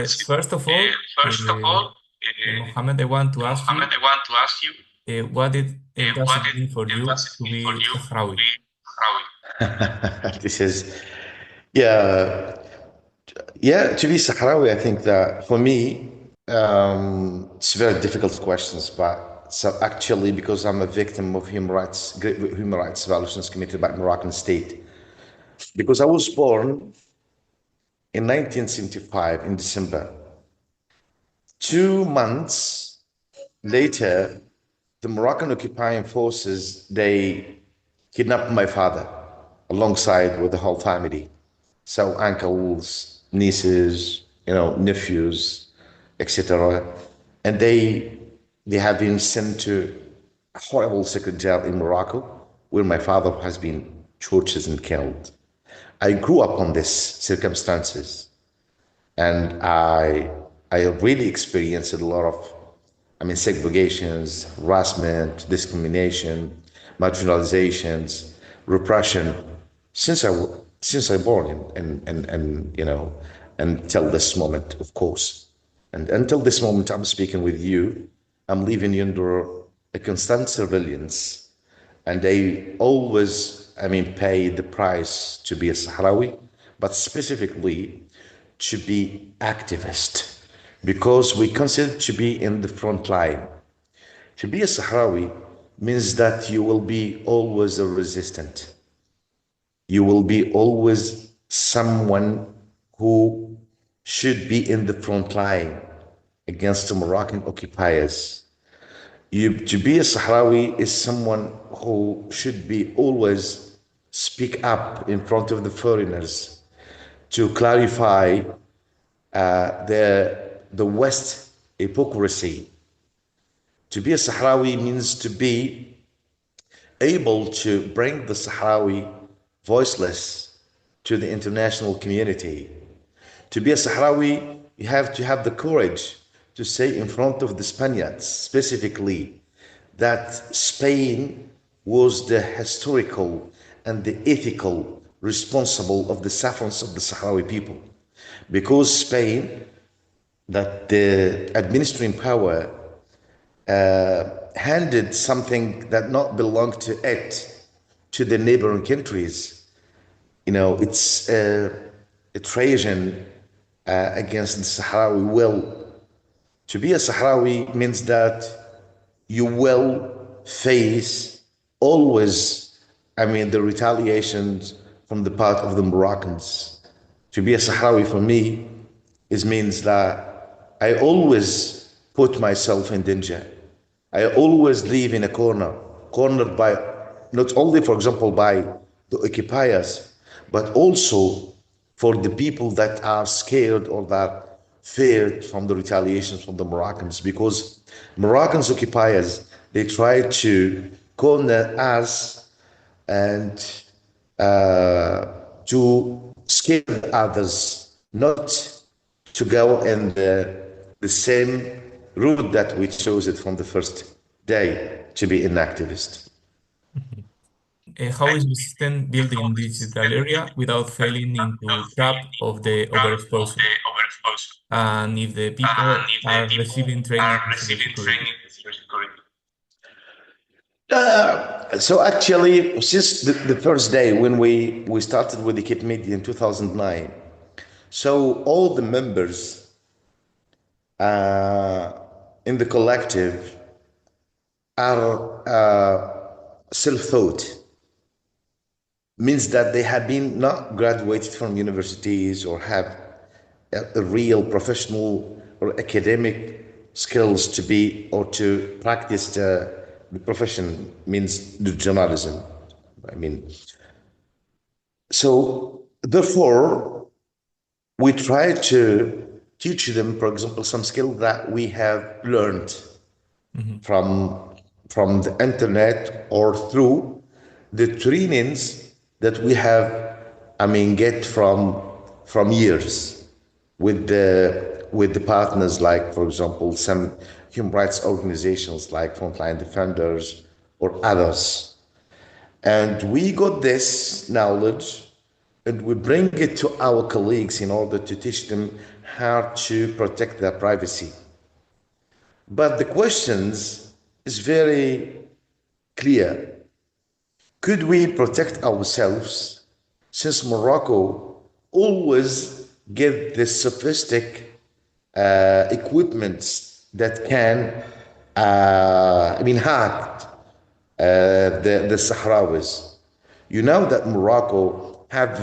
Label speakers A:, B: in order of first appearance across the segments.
A: First of all, Mohammed, I want to ask you, does it mean for you to be Sahrawi?
B: This is, yeah, yeah, to be Sahrawi, I think that for me, it's very difficult questions, but so actually, because I'm a victim of human rights violations committed by Moroccan state, because I was born in 1975 in December. 2 months later, the Moroccan occupying forces, they kidnapped my father alongside with the whole family. So uncles, nieces, nephews, etc. And they have been sent to a horrible secret jail in Morocco, where my father has been tortured and killed. I grew up on these circumstances, and I really experienced a lot of, segregations, harassment, discrimination, marginalizations, repression since I born and until this moment, of course. And until this moment I'm speaking with you, I'm living under a constant surveillance, and they always, pay the price to be a Sahrawi, but specifically to be activist, because we consider to be in the front line. To be a Sahrawi means that you will be always a resistant. You will be always someone who should be in the front line against the Moroccan occupiers. To be a Sahrawi is someone who should be always speak up in front of the foreigners to clarify the West hypocrisy. To be a Sahrawi means to be able to bring the Sahrawi voiceless to the international community. To be a Sahrawi, you have to have the courage to say in front of the Spaniards specifically that Spain was the historical and the ethical responsible of the sufferance of the Sahrawi people. Because Spain, that the administering power, handed something that not belonged to it to the neighboring countries. It's a treason against the Sahrawi will. To be a Sahrawi means that you will face always, the retaliations from the part of the Moroccans. To be a Sahrawi for me means that I always put myself in danger. I always live in a cornered by, not only, for example, by the occupiers, but also for the people that are scared or that feared from the retaliations from the Moroccans, because Moroccans occupiers, they try to corner us and to scare others, not to go in the same route that we chose it from the first day to be an activist.
A: How is the system built in digital area without falling into trap of the overexposure? And if the people are receiving training in cybersecurity?
B: So actually, since the first day when we started with Équipe Média in 2009, so all the members in the collective are self-taught, means that they have been not graduated from universities or have a real professional or academic skills to be or to practice the profession, means the journalism. So therefore, we try to teach them, for example, some skill that we have learned from the internet or through the trainings that we have, get from years with the partners, like, for example, some human rights organizations like Frontline Defenders or others. And we got this knowledge and we bring it to our colleagues in order to teach them how to protect their privacy. But the questions is very clear. Could we protect ourselves since Morocco always get the sophisticated equipments that can, hack the Sahrawis. You know that Morocco have,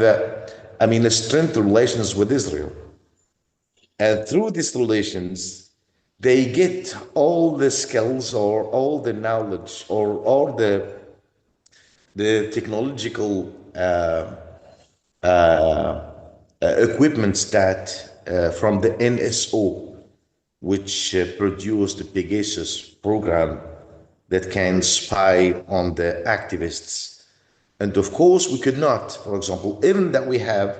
B: strength relations with Israel. And through these relations, they get all the skills or all the knowledge or all the technological equipments that from the NSO, which produced the Pegasus program that can spy on the activists. And of course, we could not, for example, even that we have,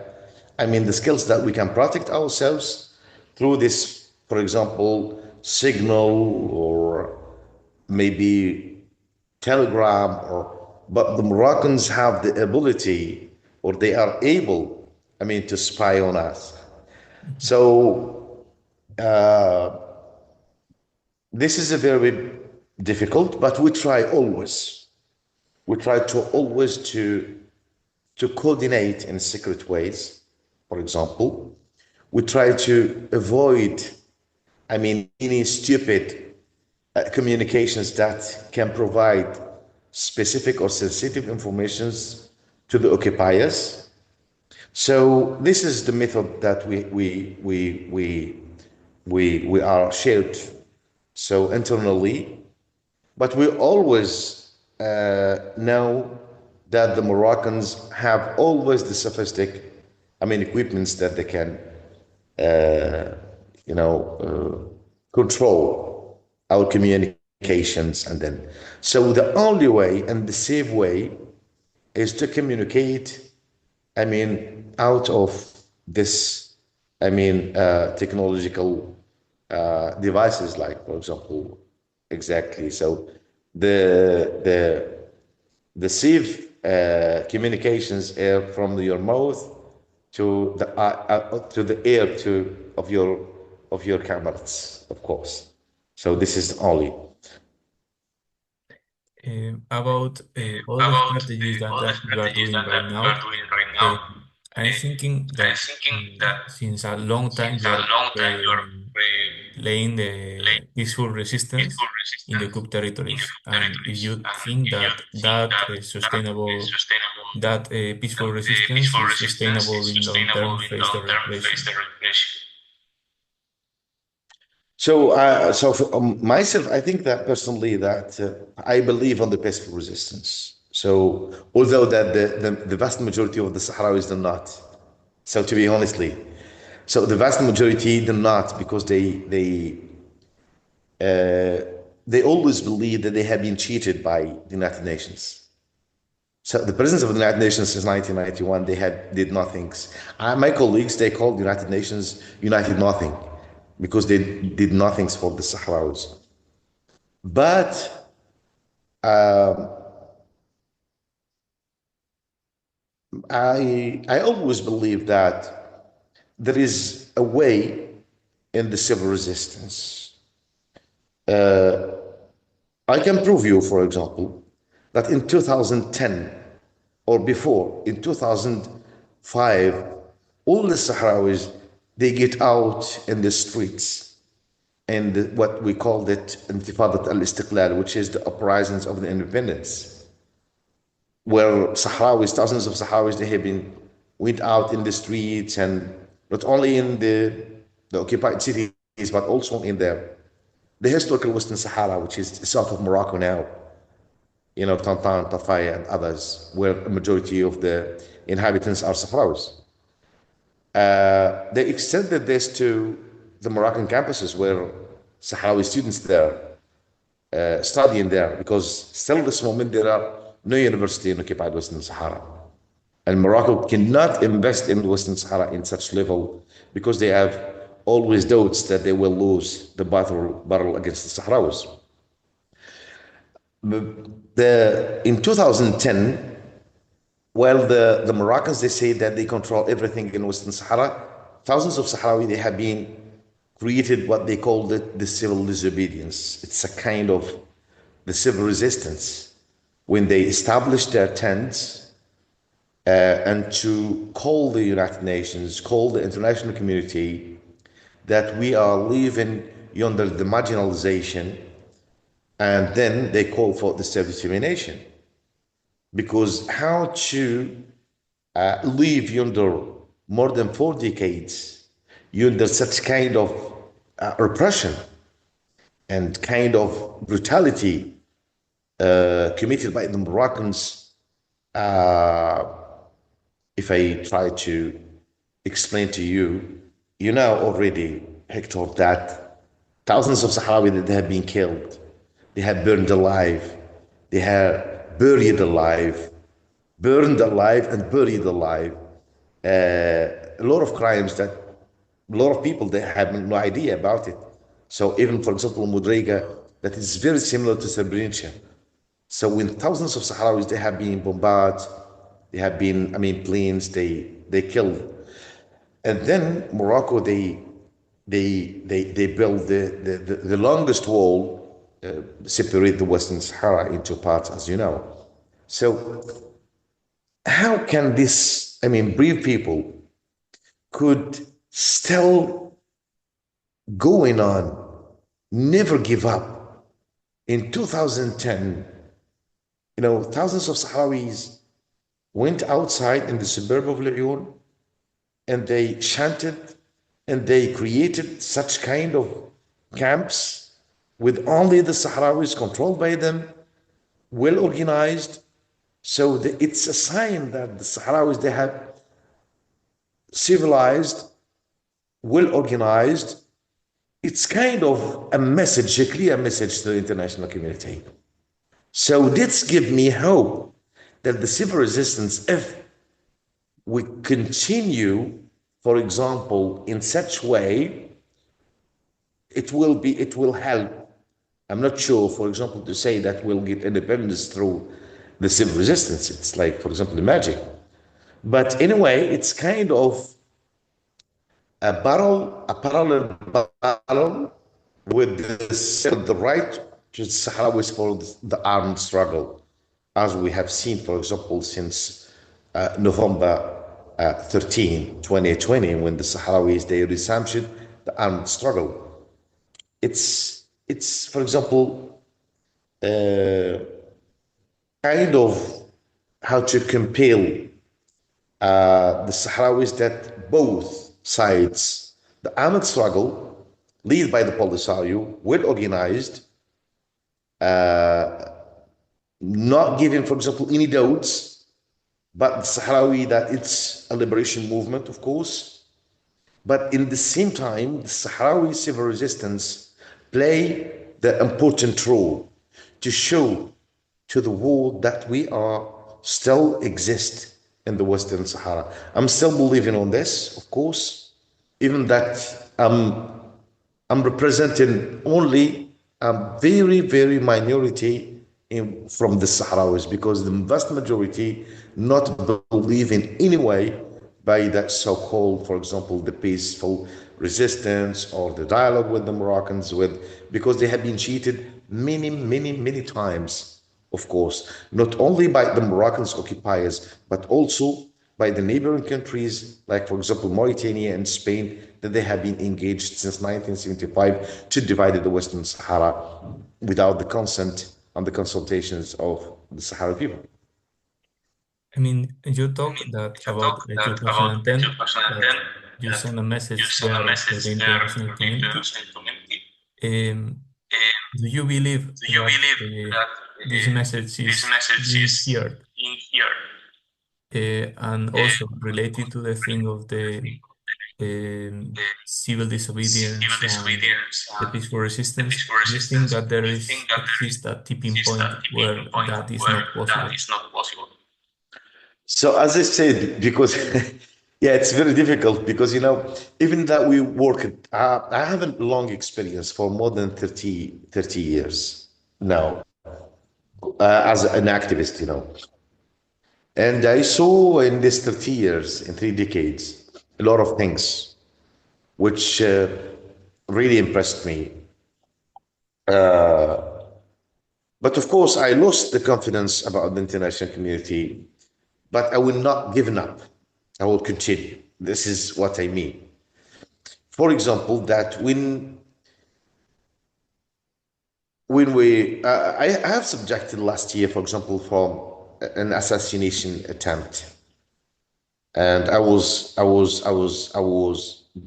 B: the skills that we can protect ourselves through this, for example, signal or maybe telegram, but the Moroccans have the ability or they are able, to spy on us. So this is a very difficult, but we try always. We try to always to coordinate in secret ways. For example, we try to avoid, any stupid communications that can provide specific or sensitive informations to the occupiers. So this is the method that we are shared so internally, but we always know that the Moroccans have always the sophisticated, equipments that they can, control our communications. And then, so the only way and the safe way is to communicate, out of this, technological devices, like, for example, exactly. So the safe communications are from your mouth to the air of your cameras, of course. So this is only
A: About all the strategies that you are doing right now. uh, I'm thinking that since a long time you are playing the peaceful resistance in the coup territories, and if you think that peaceful resistance is sustainable in long term face the repression.
B: so. For myself, I think that personally that I believe on the peaceful resistance. So although that the vast majority of the Sahrawis do not. So to be honestly, so the vast majority do not, because they always believe that they have been cheated by the United Nations. So the presence of the United Nations since 1991, they did nothing. My colleagues, they called the United Nations United Nothing, because they did nothing for the Sahrawis. But I always believe that there is a way in the civil resistance. I can prove you, for example, that in 2010 or before, in 2005, all the Sahrawis, they get out in the streets, and what we called it Intifadat al-Istiqlal, which is the uprisings of the independence, where Sahrawis, thousands of Sahrawis, they have went out in the streets, and not only in the occupied cities, but also in the historical Western Sahara, which is south of Morocco now, Tantan, Tafaya, and others, where a majority of the inhabitants are Sahrawis. They extended this to the Moroccan campuses, where Sahrawi students there studying there, because still this moment there are no university in occupied Western Sahara. And Morocco cannot invest in Western Sahara in such level, because they have always doubts that they will lose the battle against the Sahrawis. In 2010, well, the Moroccans, they say that they control everything in Western Sahara. thousands of Sahrawi, they have been created what they called it the civil disobedience. It's a kind of the civil resistance when they established their tents and to call the United Nations, call the international community that we are living under the marginalization, and then they call for the self-determination. Because how to live under more than 4 decades under such kind of repression and kind of brutality committed by the Moroccans, if I try to explain to you, you know already, Hector, that thousands of Sahrawi that have been killed, they have burned alive, they have buried alive, burned alive and buried alive. A lot of crimes that a lot of people they have no idea about it. So even, for example, Mudrega, that is very similar to Srebrenica. So when thousands of Sahrawis they have been bombarded, they have been, planes they killed, and then Morocco they built the longest wall, separate the Western Sahara into parts, as you know. So how can this, brave people could still going on, never give up? In 2010, thousands of Sahrawis went outside in the suburb of Lyon and they chanted and they created such kind of camps with only the Sahrawis controlled by them, well organized. So it's a sign that the Sahrawis, they have civilized, well organized. It's kind of a message, a clear message to the international community. So this gives me hope that the civil resistance, if we continue, for example, in such way, it will help. I'm not sure, for example, to say that we'll get independence through the civil resistance. It's like, for example, the magic. But anyway, it's kind of a parallel battle with the right to Sahrawis for the armed struggle, as we have seen, for example, since November 13, 2020, when the Sahrawis, they resumed the armed struggle. It's for example, kind of how to compel the Sahrawis that both sides, the armed struggle, led by the Polisario, well organized, not giving, for example, any doubts, but the Sahrawi that it's a liberation movement, of course. But in the same time, the Sahrawi civil resistance play the important role to show to the world that we are still exist in the Western Sahara. I'm still believing on this, of course, even that I'm representing only a very, very minority from the Sahrawis, because the vast majority not believe in any way by that so-called, for example, the peaceful resistance or the dialogue with the Moroccans, because they have been cheated many, many, many times, of course, not only by the Moroccans occupiers, but also by the neighboring countries, like, for example, Mauritania and Spain, that they have been engaged since 1975 to divide the Western Sahara without the consent and the consultations of the Sahara people.
A: You talk that about 2010, that you send a message there for the international community. Do you believe that this message is being heard? And also related to the thing of the civil disobedience and the peaceful resistance, do you think that there exists a tipping point where that is not possible?
B: So as I said, because yeah, it's very difficult, because even that we work, I have a long experience for more than 30 years now, as an activist, and I saw in these 30 years, in 3 decades, a lot of things. which really impressed me. But of course, I lost the confidence about the international community, but I will not give up. I will continue. This is what I mean. For example, that when we, I have subjected last year, for example, from an assassination attempt, and I was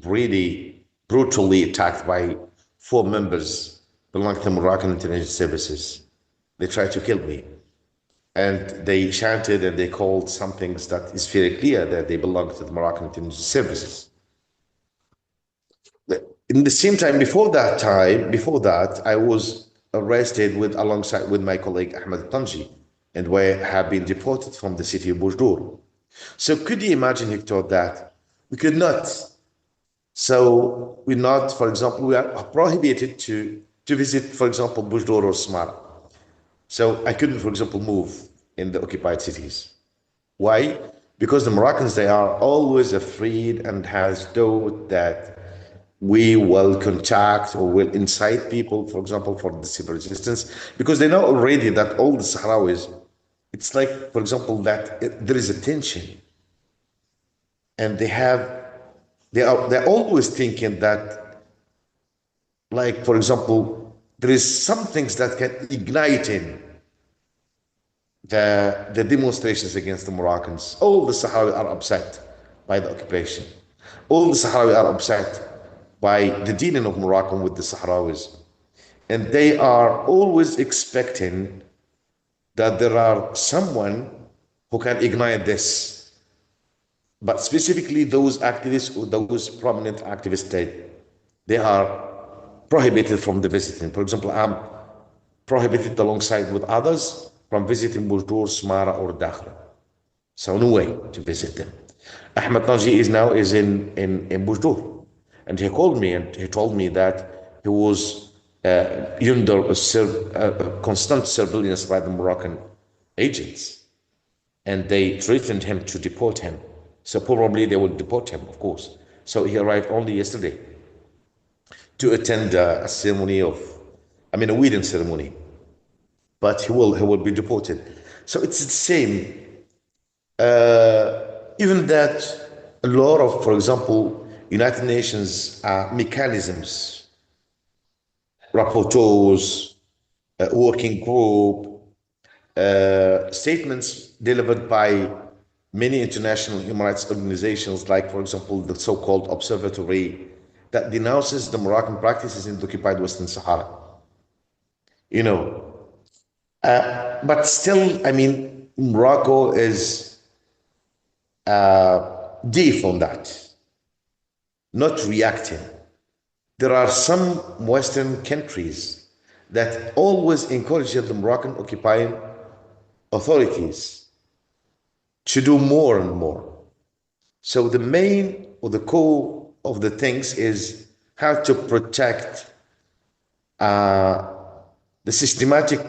B: really brutally attacked by 4 members belonging to Moroccan intelligence services. They tried to kill me, and they chanted and they called some things that is very clear that they belong to the Moroccan intelligence services. In the same time, before that, I was arrested alongside with my colleague Ahmed Tanji, and we have been deported from the city of Bujdur. So could you imagine, Hector, that we could not? So we're not, for example, we are prohibited to visit, for example, Bujdur or Smara. So I couldn't, for example, move in the occupied cities. Why? Because the Moroccans, they are always afraid and has thought that we will contact or will incite people, for example, for the civil resistance, because they know already that all the Sahrawis, it's like, for example, that there is a tension, and they're always thinking that, like, for example, there is some things that can ignite in the demonstrations against the Moroccans. All the Sahrawi are upset by the occupation. All the Sahrawi are upset by the dealing of Morocco with the Sahrawis. And they are always expecting that there are someone who can ignite this. But specifically those activists or those prominent activists, they are prohibited from the visiting. For example, I'm prohibited alongside with others from visiting Bujdur, Smara, or Dakhla. So no way to visit them. Ahmed Naji is in Bujdur. And he called me and he told me that he was under a constant surveillance by the Moroccan agents. And they threatened him to deport him. So probably they will deport him, of course. So he arrived only yesterday to attend a wedding ceremony. But he will be deported. So it's the same. Even that a lot of, for example, United Nations mechanisms, rapporteurs, working group, statements delivered by many international human rights organizations, like, for example, the so-called Observatory that denounces the Moroccan practices in the occupied Western Sahara. But still, Morocco is deaf on that, not reacting. There are some Western countries that always encourage the Moroccan occupying authorities to do more and more. So the main or the core of the things is how to protect the systematic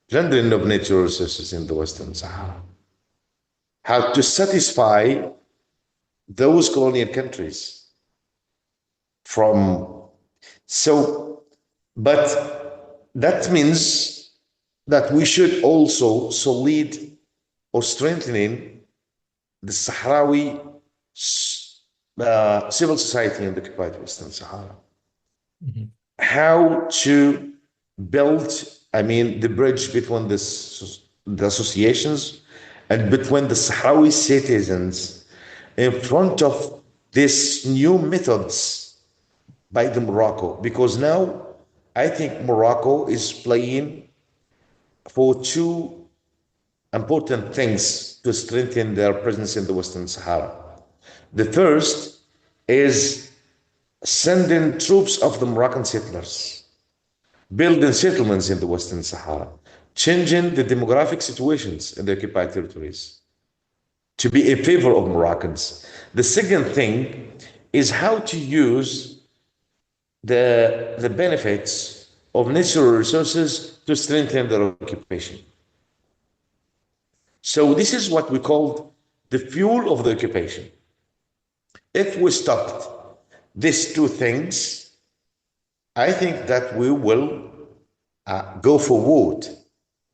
B: plundering of natural resources in the Western Sahara. How to satisfy those colonial countries but that means that we should also solid or strengthening the Sahrawi civil society in the occupied Western Sahara. Mm-hmm. How to build, the bridge between the associations and between the Sahrawi citizens in front of these new methods by the Morocco. Because now I think Morocco is playing for two important things to strengthen their presence in the Western Sahara. The first is sending troops of the Moroccan settlers, building settlements in the Western Sahara, changing the demographic situations in the occupied territories to be in favor of Moroccans. The second thing is how to use the benefits of natural resources to strengthen their occupation. So this is what we call the fuel of the occupation. If we stopped these two things, I think that we will go forward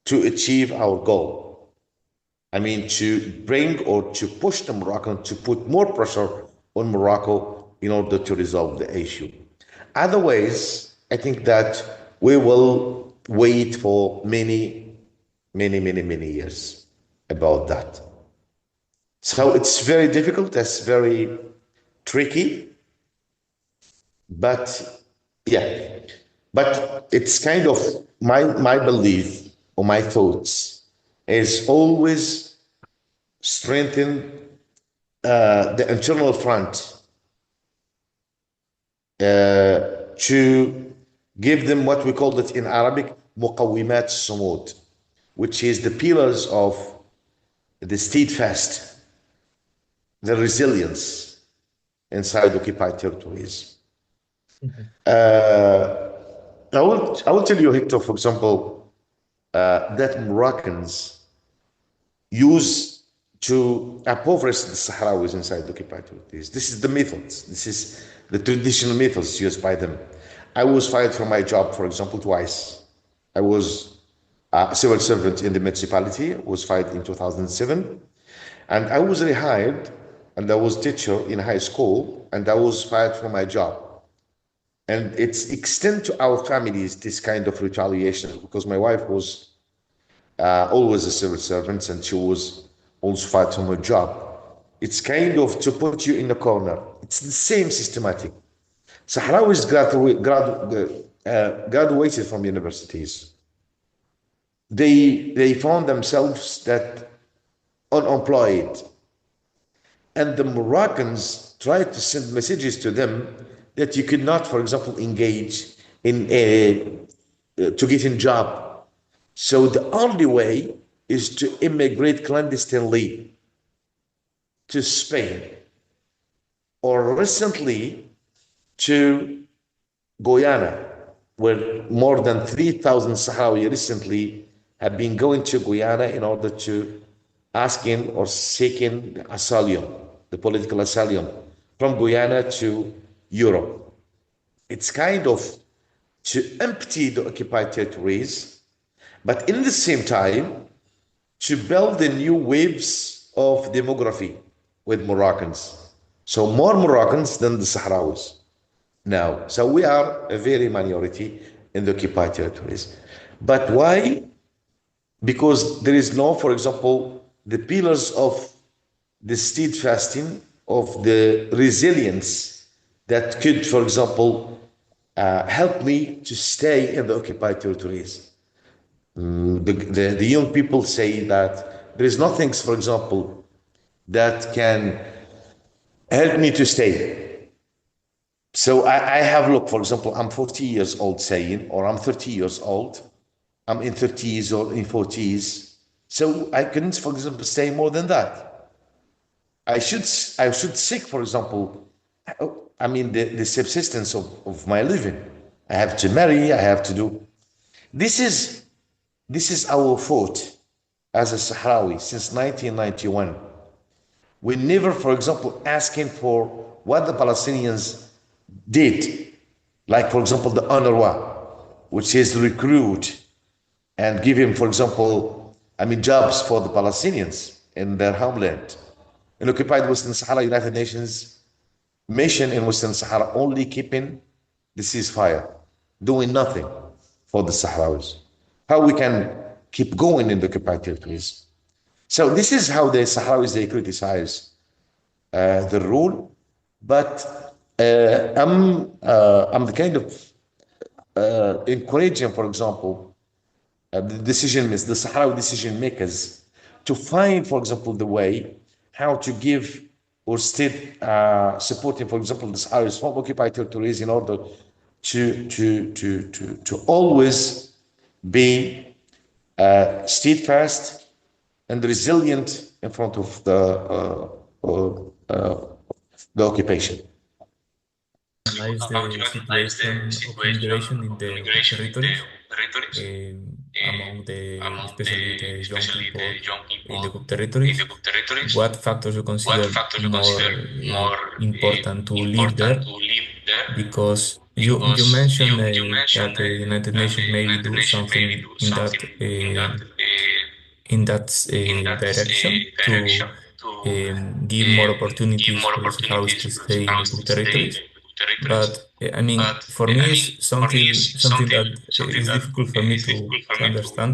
B: to achieve our goal. I mean, to bring or to push the Moroccan to put more pressure on Morocco in order to resolve the issue. Otherwise, I think that we will wait for many years about that. So it's very difficult, it's very tricky, but yeah, but it's kind of my belief or my thoughts is always strengthen the internal front to give them what we call it in Arabic مقومات الصمود, which is the pillars of the steadfast, the resilience inside occupied territories. I will tell you, Hector, for example, that Moroccans use to impoverish the Sahrawis inside occupied territories. This is the methods. This is the traditional methods used by them. I was fired from my job, for example, twice. I was a civil servant in the municipality, was fired in 2007, and I was rehired, and I was teacher in high school, and I was fired from my job. And it's extend to our families, this kind of retaliation, because my wife was always a civil servant, and she was also fired from her job. It's kind of to put you in a corner. It's the same systematic. Sahrawis graduated from universities. They found themselves that unemployed, and the Moroccans tried to send messages to them that you could not, for example, engage in to get a job. So the only way is to immigrate clandestinely to Spain, or recently to Guyana, where more than 3,000 Sahrawi recently have been going to Guyana in order to asking or seeking asylum, the political asylum, from Guyana to Europe. It's kind of to empty the occupied territories, but in the same time, to build the new waves of demography with Moroccans. So more Moroccans than the Sahrawis now. So we are a very minority in the occupied territories. But why? Because there is no, for example, the pillars of the steadfasting, of the resilience that could, for example, help me to stay in the occupied territories. The young people say that there is nothing, for example, that can help me to stay. So I have, look, for example, I'm 40 years old saying, or I'm 30 years old, I'm in 30s or in 40s. So I couldn't, for example, stay more than that. I should seek, for example, I mean, the subsistence of my living. I have to marry, I have to do. This is our fault as a Sahrawi since 1991. We never, for example, asking for what the Palestinians did, like, for example, the UNRWA, which is recruit and give him, for example, I mean, jobs for the Palestinians in their homeland. In occupied Western Sahara, United Nations mission in Western Sahara only keeping the ceasefire, doing nothing for the Sahrawis. How we can keep going in the occupied territories? So this is how the Sahrawis, they criticize the rule, but I'm the kind of encouraging, for example, the Sahrawi decision makers to find, for example, the way how to give or still supporting, for example, the Sahrawis from occupied territories in order to always be steadfast and resilient in front of the occupation.
A: Analyze the situation of immigration in the occupied territories, among especially the young people in the occupied territories. What factors you consider more important to live there? because you mentioned that the United Nations maybe do something in that direction to give more opportunities for the Sahrawis to stay in the two territories. But I mean, for me, it's something that is difficult for me to understand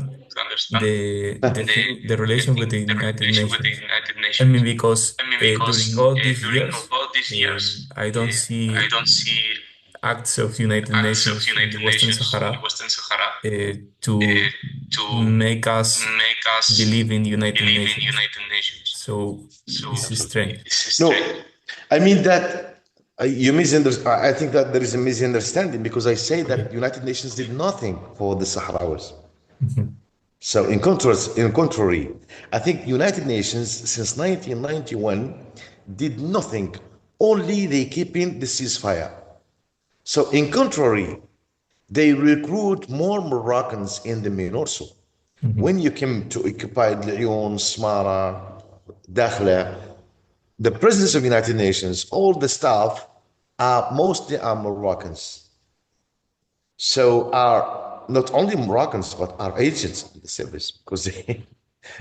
A: the relation with the United Nations. I mean, because during all these years, I don't see acts of United Nations in the Western Sahara to make us believe in United Nations. So it's
B: Absolutely.
A: strange.
B: No, I mean that you misunderstand. I think that there is a misunderstanding because I say that
A: Okay.
B: United Nations did nothing for the Sahrawis.
A: Mhm.
B: So in contrary, I think United Nations since 1991 did nothing. Only they keeping the ceasefire. So in contrary, they recruit more Moroccans in the MINURSO.
A: Mhm.
B: When you came to occupied Lyon, Smara, Dakhla, the presidents of United Nations, all the staff are mostly are Moroccans. So are not only Moroccans but are agents in the service because they,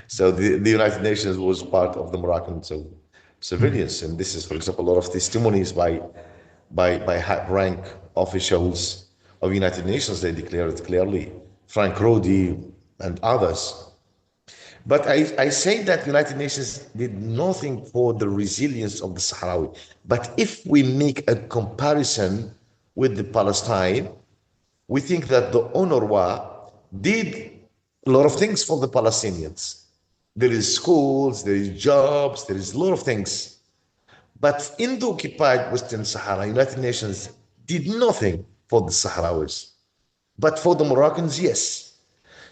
B: so the United Nations was part of the Moroccan
A: Mhm.
B: civilians, and this is, for example, a lot of testimonies by high rank officials of United Nations. They declare it clearly, Frank Rodi and others. But I say that United Nations did nothing for the resilience of the Sahrawi. But if we make a comparison with the Palestine, we think that the UNRWA did a lot of things for the Palestinians. There is schools, there is jobs, there is a lot of things. But in the occupied Western Sahara, United Nations did nothing for the Sahrawis. But for the Moroccans, yes.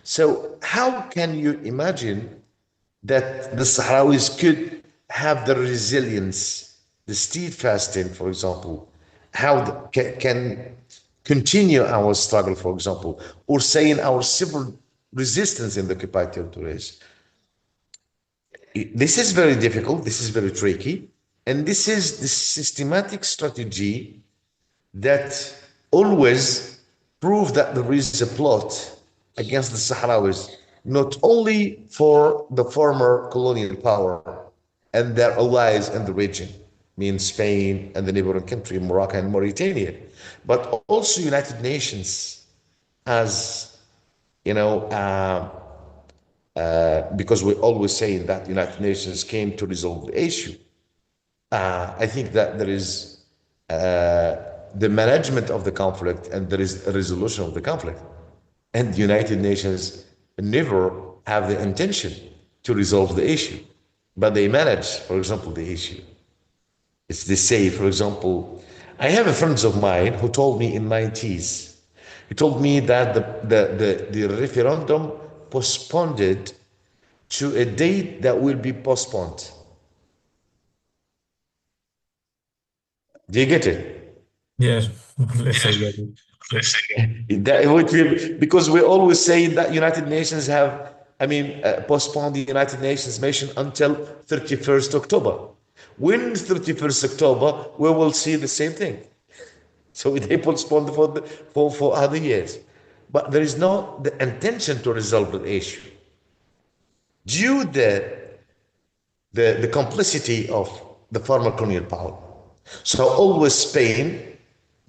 B: So how can you imagine that the Sahrawis could have the resilience, the steadfasting, for example, how can continue our struggle, for example, or saying our civil resistance in the occupied territories. This is very difficult, this is very tricky, and this is the systematic strategy that always prove that there is a plot against the Sahrawis, not only for the former colonial power and their allies in the region, mean Spain and the neighboring country, Morocco and Mauritania, but also United Nations as, you know, because we're always saying that United Nations came to resolve the issue. I think that there is the management of the conflict and there is a resolution of the conflict. And the United Nations never have the intention to resolve the issue, but they manage, for example, the issue. It's they say, for example, I have a friends of mine who told me in 90s, he told me that the referendum postponed to a date that will be postponed. Do you get it?
A: Yes, let's say that. Yes.
B: That would be, because we always say that United Nations have, postponed the United Nations mission until 31st October. When 31st October, we will see the same thing. So they postponed for other years. But there is no the intention to resolve the issue. Due the complicity of the former colonial power. So always Spain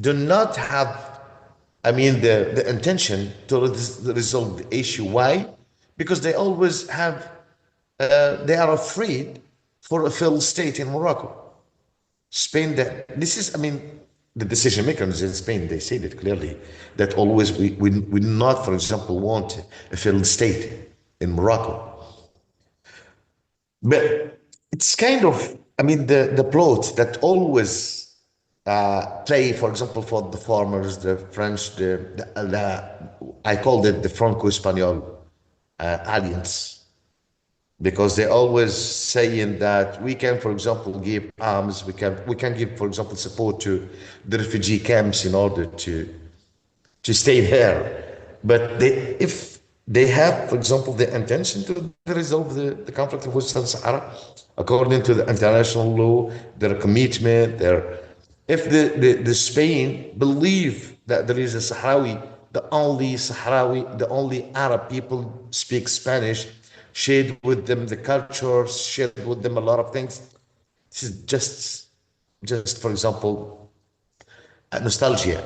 B: do not have, the intention to resolve the issue. Why? Because they always have, they are afraid for a failed state in Morocco. Spain, that this is, the decision makers in Spain, they say that clearly, that always we not, for example, want a failed state in Morocco. But it's kind of, the plot that always play, for example, for the farmers, the French, I called it the Franco-Espanol alliance, because they always saying that we can, for example, give arms, we can give, for example, support to the refugee camps in order to stay there. But if they have, for example, the intention to resolve the conflict of Western Sahara, according to the international law, their commitment, their if the Spain believe that there is a Sahrawi, the only Arab people speak Spanish, shared with them the culture, shared with them a lot of things. This is just for example, nostalgia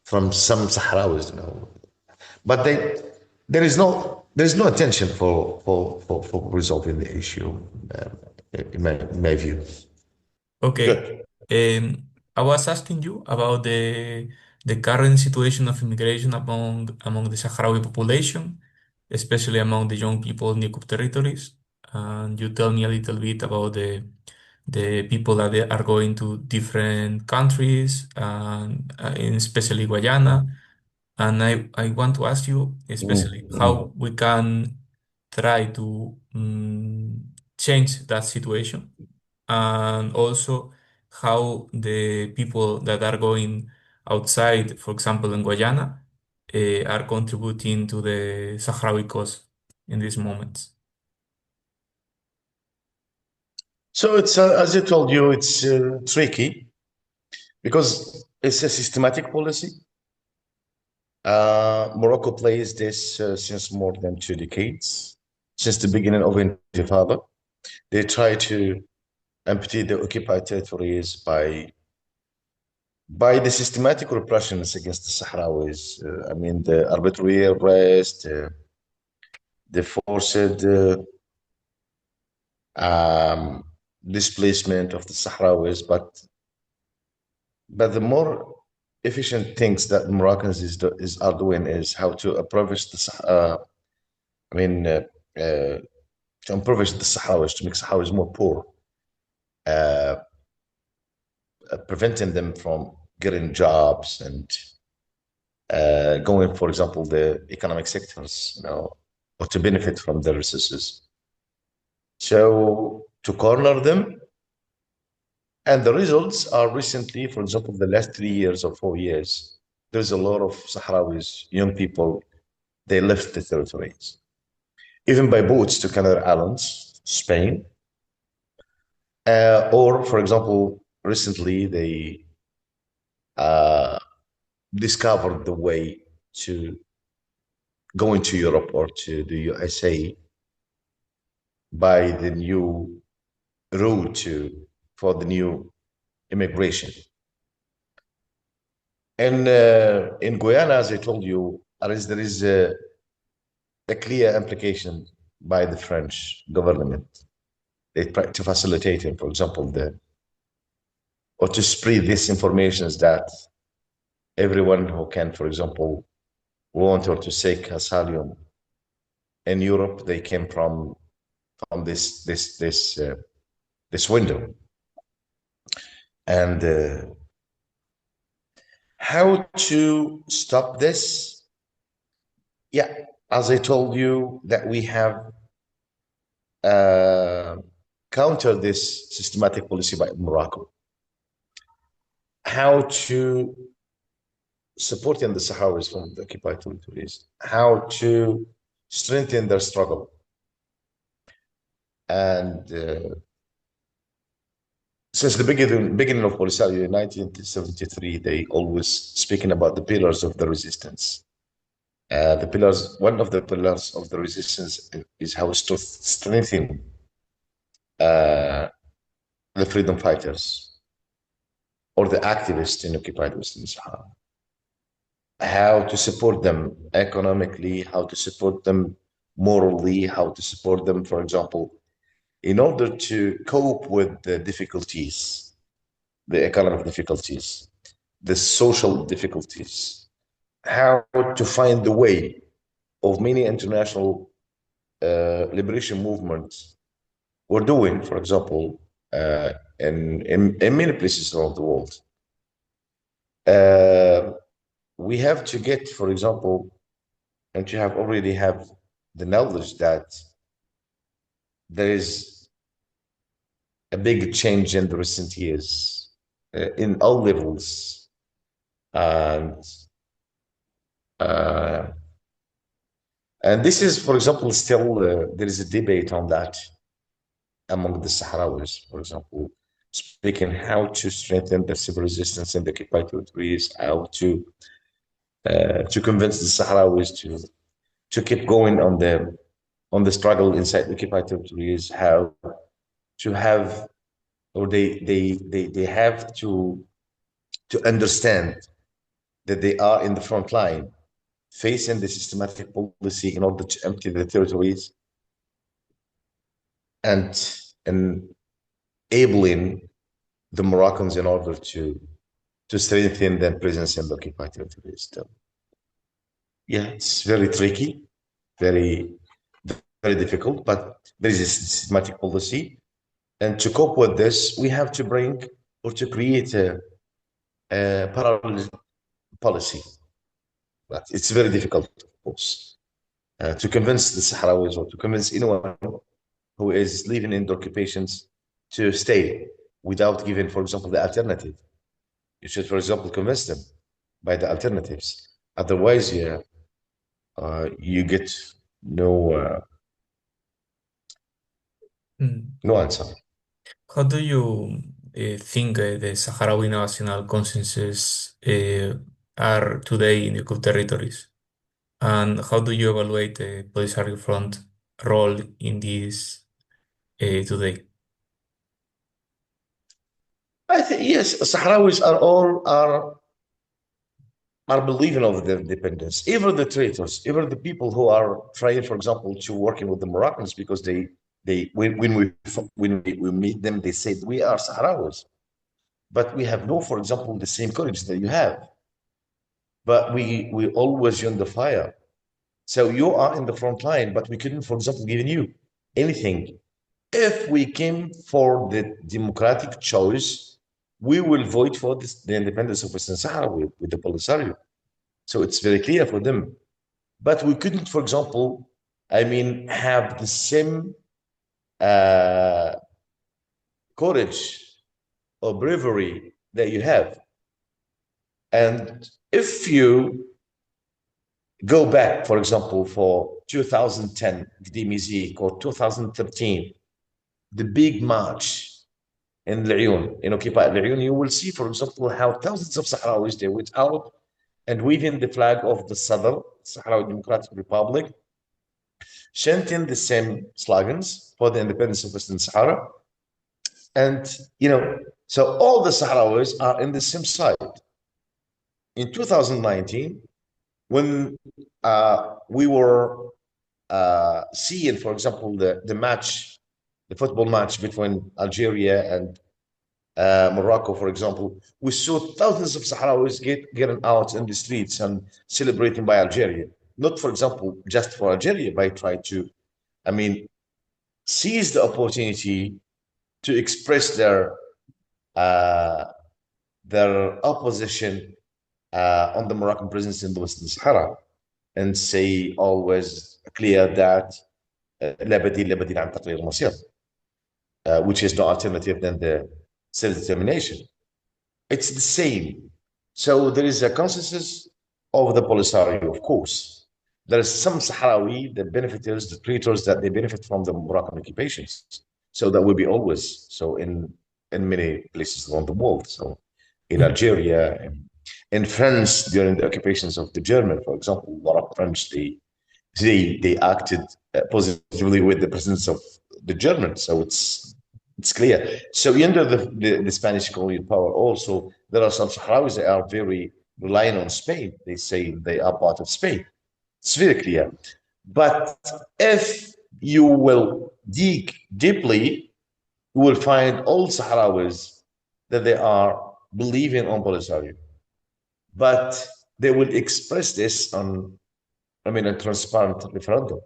B: from some Sahrawis, you know. But there is no intention for resolving the issue, uh, in my view.
A: Okay.
B: Good.
A: I was asking you about the current situation of immigration among the Sahrawi population, especially among the young people in the Cup territories. And you tell me a little bit about the people that they are going to different countries, and especially Guyana. And I want to ask you especially how we can try to change that situation, and also how the people that are going outside, for example, in Guyana, are contributing to the Sahrawi cause in these moments.
B: So it's as I told you, it's tricky because it's a systematic policy. Morocco plays this since more than 2 decades, since the beginning of Intifada. They try to empty the occupied territories by the systematic repressions against the Sahrawis. I mean, the arbitrary arrest, the forced um, displacement of the Sahrawis, but the more efficient things that Moroccans are doing is how to impoverish I mean, to impoverish the Sahrawis, to make Sahrawis more poor, uh, preventing them from getting jobs and going, for example, the economic sectors, you know, or to benefit from the resources. So to corner them, and the results are recently, for example, the last 3 years or 4 years, there's a lot of Sahrawis, young people, they left the territories, even by boats to Canary Islands, Spain, or, for example, recently they uh, discovered the way to go into Europe or to the USA by the new route for the new immigration. And in Guyana, as I told you, there is a clear implication by the French government. They try to facilitate, for example, or to spread this information that everyone who can, for example, want or to seek asylum in Europe, they came from this window. And how to stop this? Yeah, as I told you, that we have uh, countered this systematic policy by Morocco. How to supporting the Sahrawis from the occupied territories, how to strengthen their struggle. And since the beginning of Polisario in 1973, they always speaking about the pillars of the resistance. One of the pillars of the resistance is how to strengthen uh, the freedom fighters or the activists in occupied Western Sahara. How to support them economically, how to support them morally, how to support them, for example, in order to cope with the difficulties, the economic difficulties, the social difficulties, how to find the way of many international liberation movements were doing, for example, in many places around the world. Uh, we have to get, for example, and you have already have the knowledge that there is a big change in the recent years in all levels, and uh, and this is, for example, still there is a debate on that among the Sahrawis, for example. speaking how to strengthen the civil resistance in the occupied territories, how to convince the Sahrawis to keep going on the struggle inside the occupied territories, how to have or they have to understand that they are in the front line facing the systematic policy in order to empty the territories and enabling the Moroccans in order to strengthen their presence in the occupied territories. So, yeah, it's very tricky, very very difficult, but there is a systematic policy. And to cope with this, we have to bring or to create a parallel policy. But it's very difficult, of course, to convince the Sahrawis or to convince anyone who is living in the occupations to stay without giving, for example, the alternative. You should, for example, convince them by the alternatives. Otherwise, yeah, you get no
A: Mm.
B: no answer.
A: How do you think the Sahrawi national consensus are today in the Cup territories? And how do you evaluate the Polisario Front role in this today?
B: I think yes, Sahrawis are all are believing of the independence. Even the traitors, even the people who are trying, for example, to working with the Moroccans because they when we meet them, they said we are Sahrawis, but we have no, for example, the same courage that you have. But we always join the fire. So you are in the front line, but we couldn't, for example, give you anything. If we came for the democratic choice, we will vote for this, the independence of Western Sahara with the Polisario. So it's very clear for them. But we couldn't, for example, I mean, have the same uh, courage or bravery that you have. And if you go back, for example, for 2010 Gdimizik or 2013, the big march in La'yun, in Occupy La'yun, you will see, for example, how thousands of Sahrawis they went out and waving the flag of the Sadr, Sahrawi Democratic Republic, chanting the same slogans for the independence of Western Sahara. And, so all the Sahrawis are in the same side. In 2019, when we were seeing, for example, the match, the football match between Algeria and Morocco, for example, we saw thousands of Sahrawis getting out in the streets and celebrating by Algeria. Not, for example, just for Algeria, but try to, I mean, seize the opportunity to express uh, their opposition on the Moroccan presence in the Western Sahara and say always clear that لا بديل عن تقرير المصير, which is no alternative than the self-determination. It's the same. So there is a consensus of the Polisario, of course. There is some Sahrawi, the benefiters, the traitors that they benefit from the Moroccan occupations. So that will be always so in many places around the world. So in
A: Mm.
B: Algeria, in France during the occupations of the German, for example, a lot of French they acted positively with the presence of the Germans. So it's clear. So under the Spanish colonial power, also there are some Sahrawis that are very relying on Spain. They say they are part of Spain. It's very clear. But if you will dig deeply, you will find all Sahrawis that they are believing on Polisario. But they will express this on, I mean, a transparent referendum.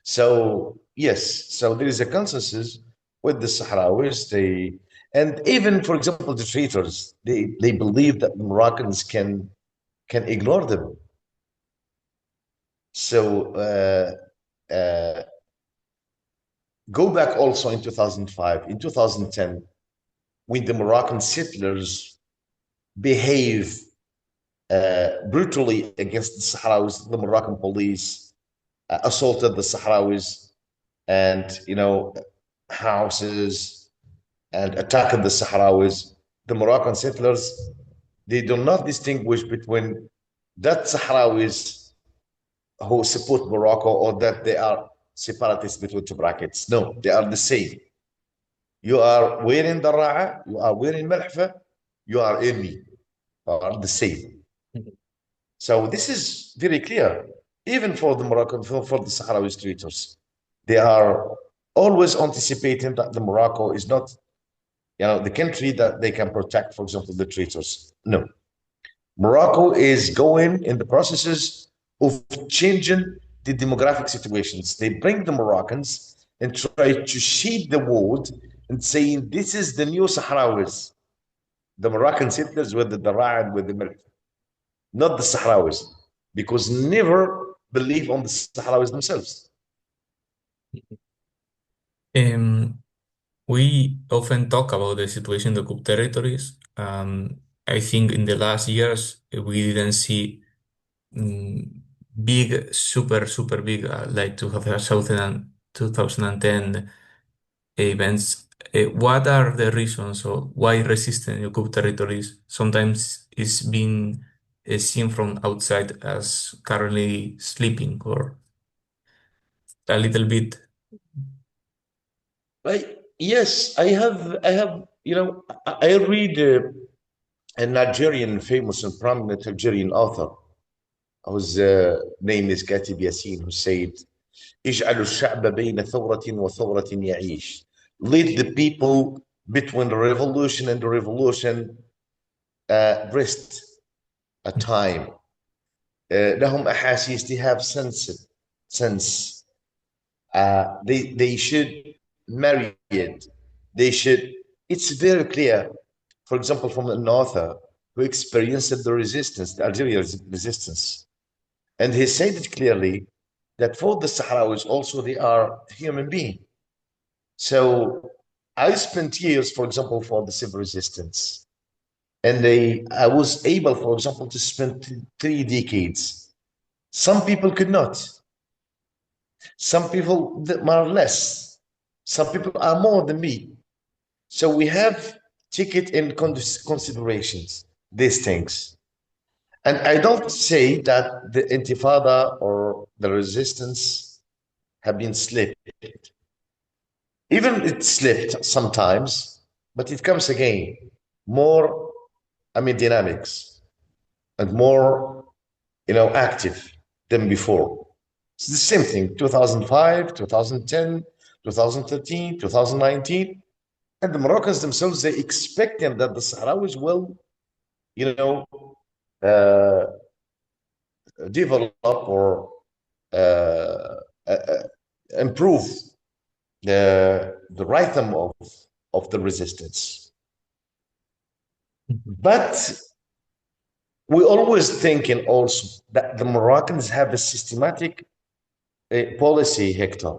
B: So yes, so there is a consensus with the Sahrawis. And even, for example, the traitors, they believe that Moroccans can ignore them. So go back also in 2005, in 2010, when the Moroccan settlers behave brutally against the Sahrawis, the Moroccan police assaulted the Sahrawis and houses and attacked the Sahrawis, the Moroccan settlers, they do not distinguish between that Sahrawis who support Morocco or that they are separatists between two brackets. No, they are the same. You are wearing Dara'a, you are wearing Malhfa, you are enemy, are the same. So this is very clear, even for the Moroccan, for the Sahrawi traitors. They are always anticipating that the Morocco is not, the country that they can protect, for example, the traitors. No. Morocco is going in the processes of changing the demographic situations. They bring the Moroccans and try to shape the world and saying this is the new Sahrawis, the Moroccan settlers with the Dara and with the Milk, not the Sahrawis, because never believe on the Sahrawis themselves.
A: Um, we often talk about the situation in the Cook territories. I think in the last years we didn't see mm, big, super big, like 2010 events. What are the reasons or why resistance in Cook territories sometimes is being seen from outside as currently sleeping or a little bit?
B: Yes, I read a Nigerian famous and prominent Nigerian author whose name is Katib Yassin, who said, اجعلوا الشعب بين ثورة وثورة يعيش. Lead the people between the revolution and the revolution, rest a time. لهم أحاسيس, they have sense. They should marry it. They should. It's very clear. For example, from an author who experienced the resistance, the Algerian resistance, and he said it clearly that for the Sahrawis also they are human beings. So I spent years, for example, for the civil resistance, and I was able, for example, to spend 3 decades. Some people could not. Some people are less. Some people are more than me. So we have take it in considerations, these things. And I don't say that the Intifada or the resistance have been slipped. Even it slipped sometimes, but it comes again more, dynamics and more, active than before. It's the same thing, 2005, 2010, 2013, 2019. And the Moroccans themselves, they expecting that the Sahrawis will, you know, uh, develop or uh, uh, improve the rhythm of the resistance. But we always thinking also that the Moroccans have a systematic policy, Hector.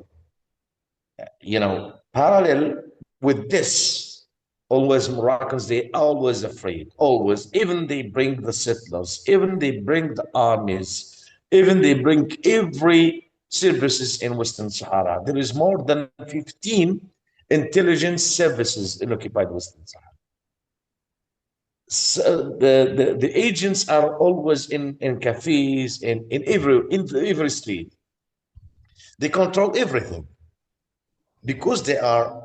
B: Parallel with this, always Moroccans, they always afraid, always, even they bring the settlers, even they bring the armies, even they bring every services in Western Sahara. There is more than 15 intelligence services in occupied Western Sahara. So the agents are always in cafes, in every street. They control everything because they are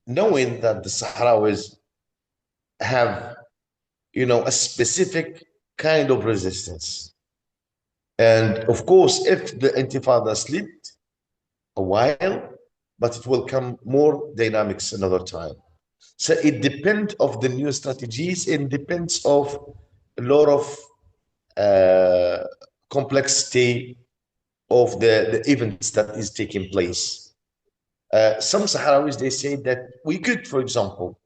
B: knowing that the Sahrawis have, a specific kind of resistance. And of course, if the Intifada slipped a while, but it will come more dynamics another time. So it depends of the new strategies. It depends of a lot of complexity of the events that is taking place. Some Sahrawis, they say that we could, for example,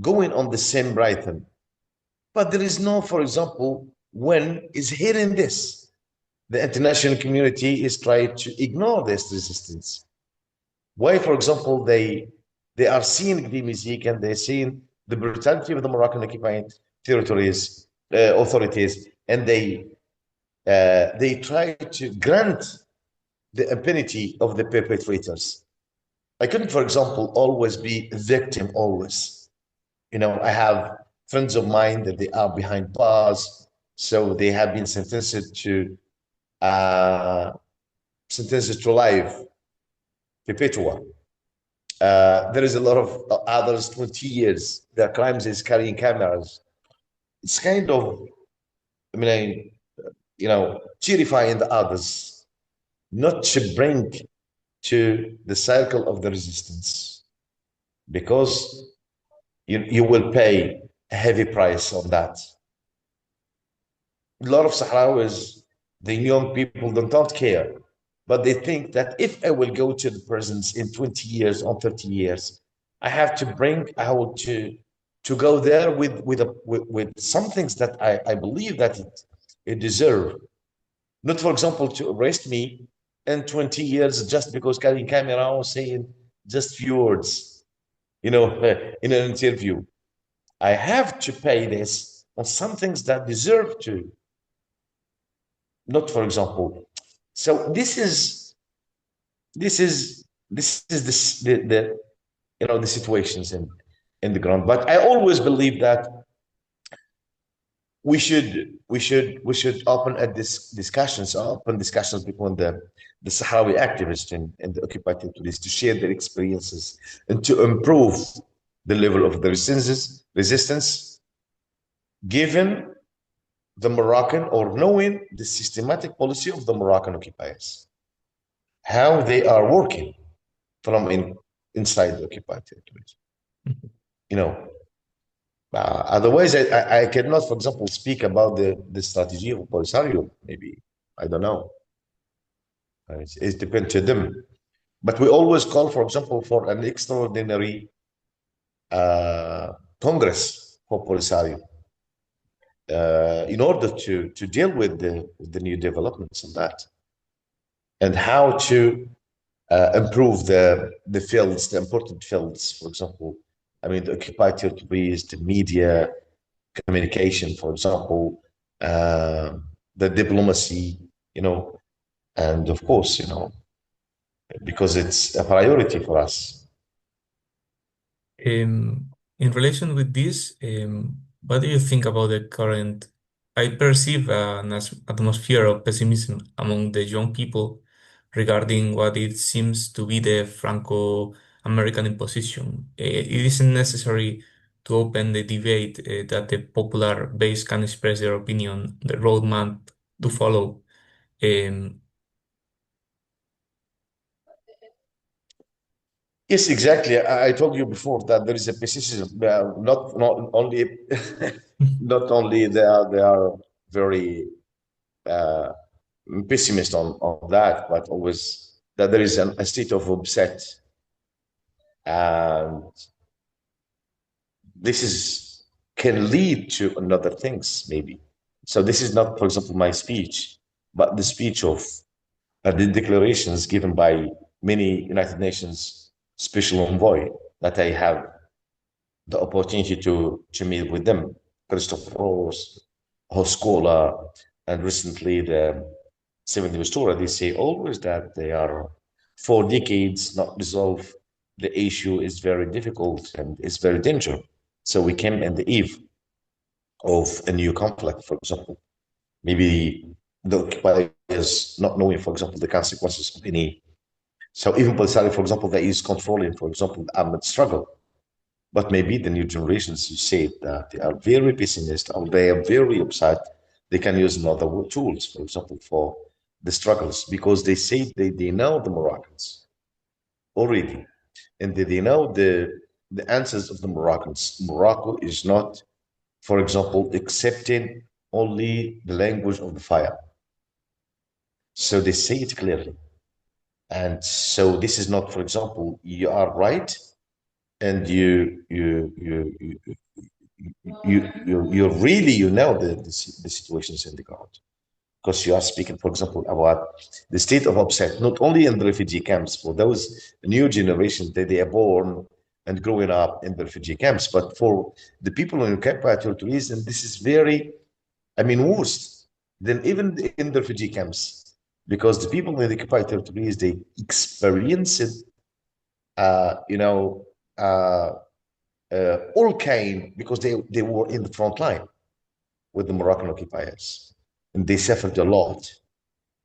B: going on the same rhythm. But there is no, for example, when is hearing this. The international community is trying to ignore this resistance. Why, for example, they are seeing the music and they're seeing the brutality of the Moroccan occupied territories, authorities, and they try to grant the impunity of the perpetrators. I couldn't, for example, always be a victim always. I have friends of mine that they are behind bars, so they have been uh, sentenced to life, perpetua. There is a lot of others 20 years. Their crimes is carrying cameras. It's kind of, I mean, terrifying the others, not to bring to the cycle of the resistance, because you will pay a heavy price on that. A lot of Sahrawis, the young people, don't care, but they think that if I will go to the prisons in 20 years or 30 years, I have to bring out to go there with some things that I believe that it deserve. Not, for example, to arrest me in 20 years just because carrying camera or saying just few words, in an interview. I have to pay this on some things that deserve to, not, for example. So this is the situations in the ground. But I always believe that we should open discussions between the Sahrawi activists and the occupied territories to share their experiences and to improve the level of the resistance given the Moroccan, or knowing the systematic policy of the Moroccan occupiers, how they are working from inside the occupied territories. You know, Otherwise, I cannot, for example, speak about the strategy of Polisario. Maybe I don't know. It depends to them. But we always call, for example, for an extraordinary Congress for Polisario in order to deal with the new developments in that, and how to improve the fields, the important fields. For example, I mean, the occupied territories, the media, communication, for example, the diplomacy, and of course, because it's a priority for us.
A: In relation with this, what do you think about the current? I perceive an atmosphere of pessimism among the young people regarding what it seems to be the Franco-American imposition. It isn't necessary to open the debate that the popular base can express their opinion, the roadmap to follow. Um,
B: Yes, exactly. I told you before that there is a pessimism. Not only not only they are very uh, pessimist on that, but always that there is a state of upset, and this is can lead to another things maybe. So this is not, for example, my speech, but the speech of the declarations given by many United Nations special envoy that I have the opportunity to meet with them, Christopher Rose, Hoscola, and recently the 70 Mistura. They say always that they are 4 decades not resolved. The issue is very difficult and it's very dangerous. So we came in the eve of a new conflict, for example. Maybe the occupiers not knowing, for example, the consequences of any. So even Polisario, for example, that is controlling, for example, the armed struggle. But maybe the new generations, you say that they are very pessimistic or they are very upset. They can use another tools, for example, for the struggles, because they say they know the Moroccans already, and they know the answers of the Moroccans. Morocco is not, for example, accepting only the language of the fire. So they say it clearly. And so this is not, for example, you are right, and you really know the situations in the ground, because you are speaking, for example, about the state of upset not only in the refugee camps for those new generations that they are born and growing up in the refugee camps, but for the people in occupied territories. And this is very, I mean, worse than even in the refugee camps, because the people in the occupied territories, they experience it you know, uh, all came because they were in the front line with the Moroccan occupiers, and they suffered a lot,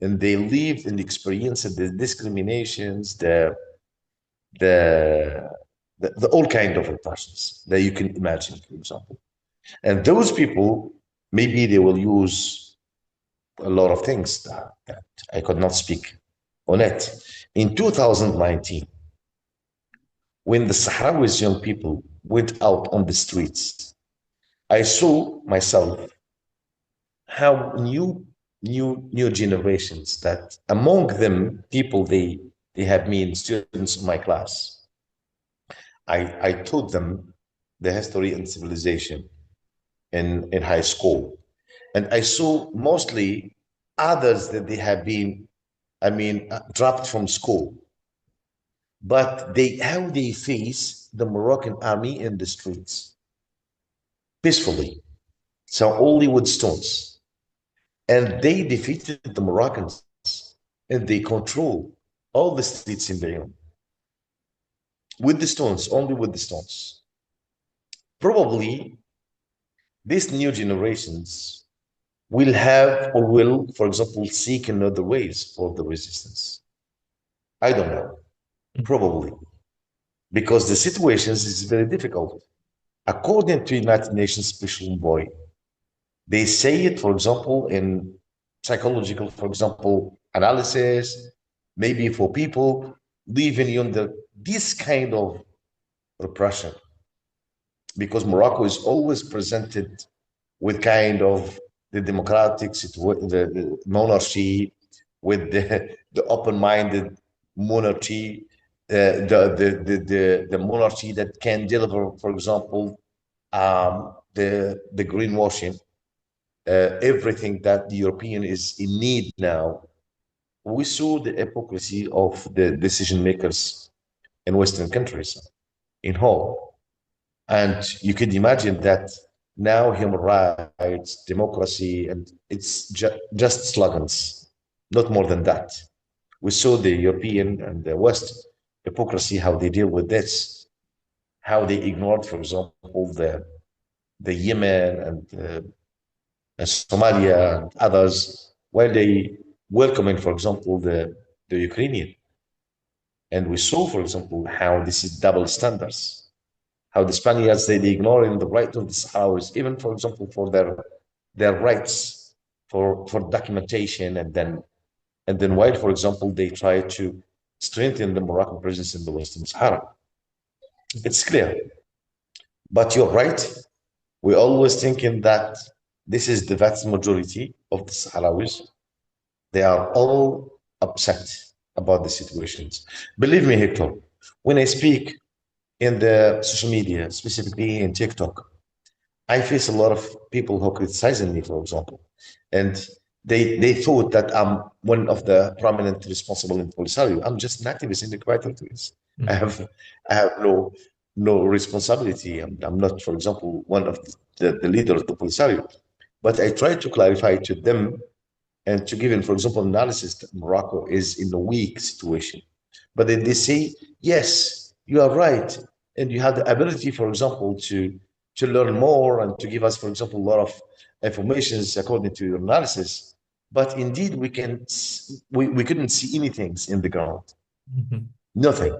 B: and they lived and experienced the discriminations, the the all kind of repressions that you can imagine, for example. And those people, maybe they will use a lot of things that I could not speak on it. In 2019, when the Sahrawis young people went out on the streets, I saw myself how new generations that among them people they have been students of my class. I taught them the history and civilization in high school. And I saw mostly others that they have been, dropped from school, but they how they face the Moroccan army in the streets peacefully. So only with stones. And they defeated the Moroccans and they control all the streets in Beirut with the stones, only with the stones. Probably these new generations will have or will, for example, seek another ways for the resistance. I don't know, probably, because the situations is very difficult. According to United Nations Special Envoy, they say it, for example, in psychological, for example, analysis, maybe for people living under this kind of repression, because Morocco is always presented with kind of the democratic the monarchy, with the open-minded monarchy, the monarchy that can deliver, for example, the greenwashing, everything that the European is in need now. We saw the hypocrisy of the decision makers in Western countries in whole. And you could imagine that now human rights, democracy, and it's just slogans, not more than that. We saw the European and the West hypocrisy, how they deal with this, how they ignored, for example, the Yemen and Somalia and others, while they welcoming, for example, the Ukrainian. And we saw, for example, how this is double standards, how the Spaniards they ignoring the right of the Sahrawis, even, for example, for their rights for documentation, and then while, for example, they try to strengthen the Moroccan presence in the Western Sahara. It's clear. But you're right. We're always thinking that this is the vast majority of the Sahrawis. They are all upset about the situations. Believe me, Hector, when I speak in the social media, specifically in TikTok, I face a lot of people who criticizing me, for example, and they thought that I'm one of the prominent responsible in Polisario. I'm just an activist in the quiet activist. I
A: Mhm.
B: have I have no responsibility. I'm not, for example, one of the leaders of the Polisario. But I try to clarify to them and to give them, for example, analysis that Morocco is in a weak situation. But then they say, yes, you are right. And you have the ability, for example, to learn more and to give us, for example, a lot of information according to your analysis. But indeed, we couldn't see anything in the ground.
A: Mhm.
B: Nothing.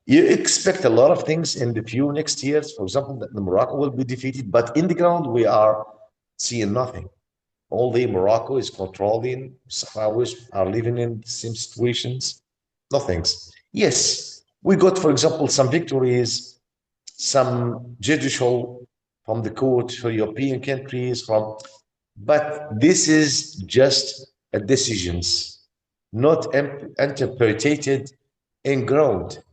B: You expect a lot of things in the few next years, for example, that Morocco will be defeated, but in the ground, we are seeing nothing. Only Morocco is controlling. Sahrawis are living in the same situations. Nothing's. Yes, we got, for example, some victories, some judicial from the court for European countries, but this is just a decisions, not interpreted in ground.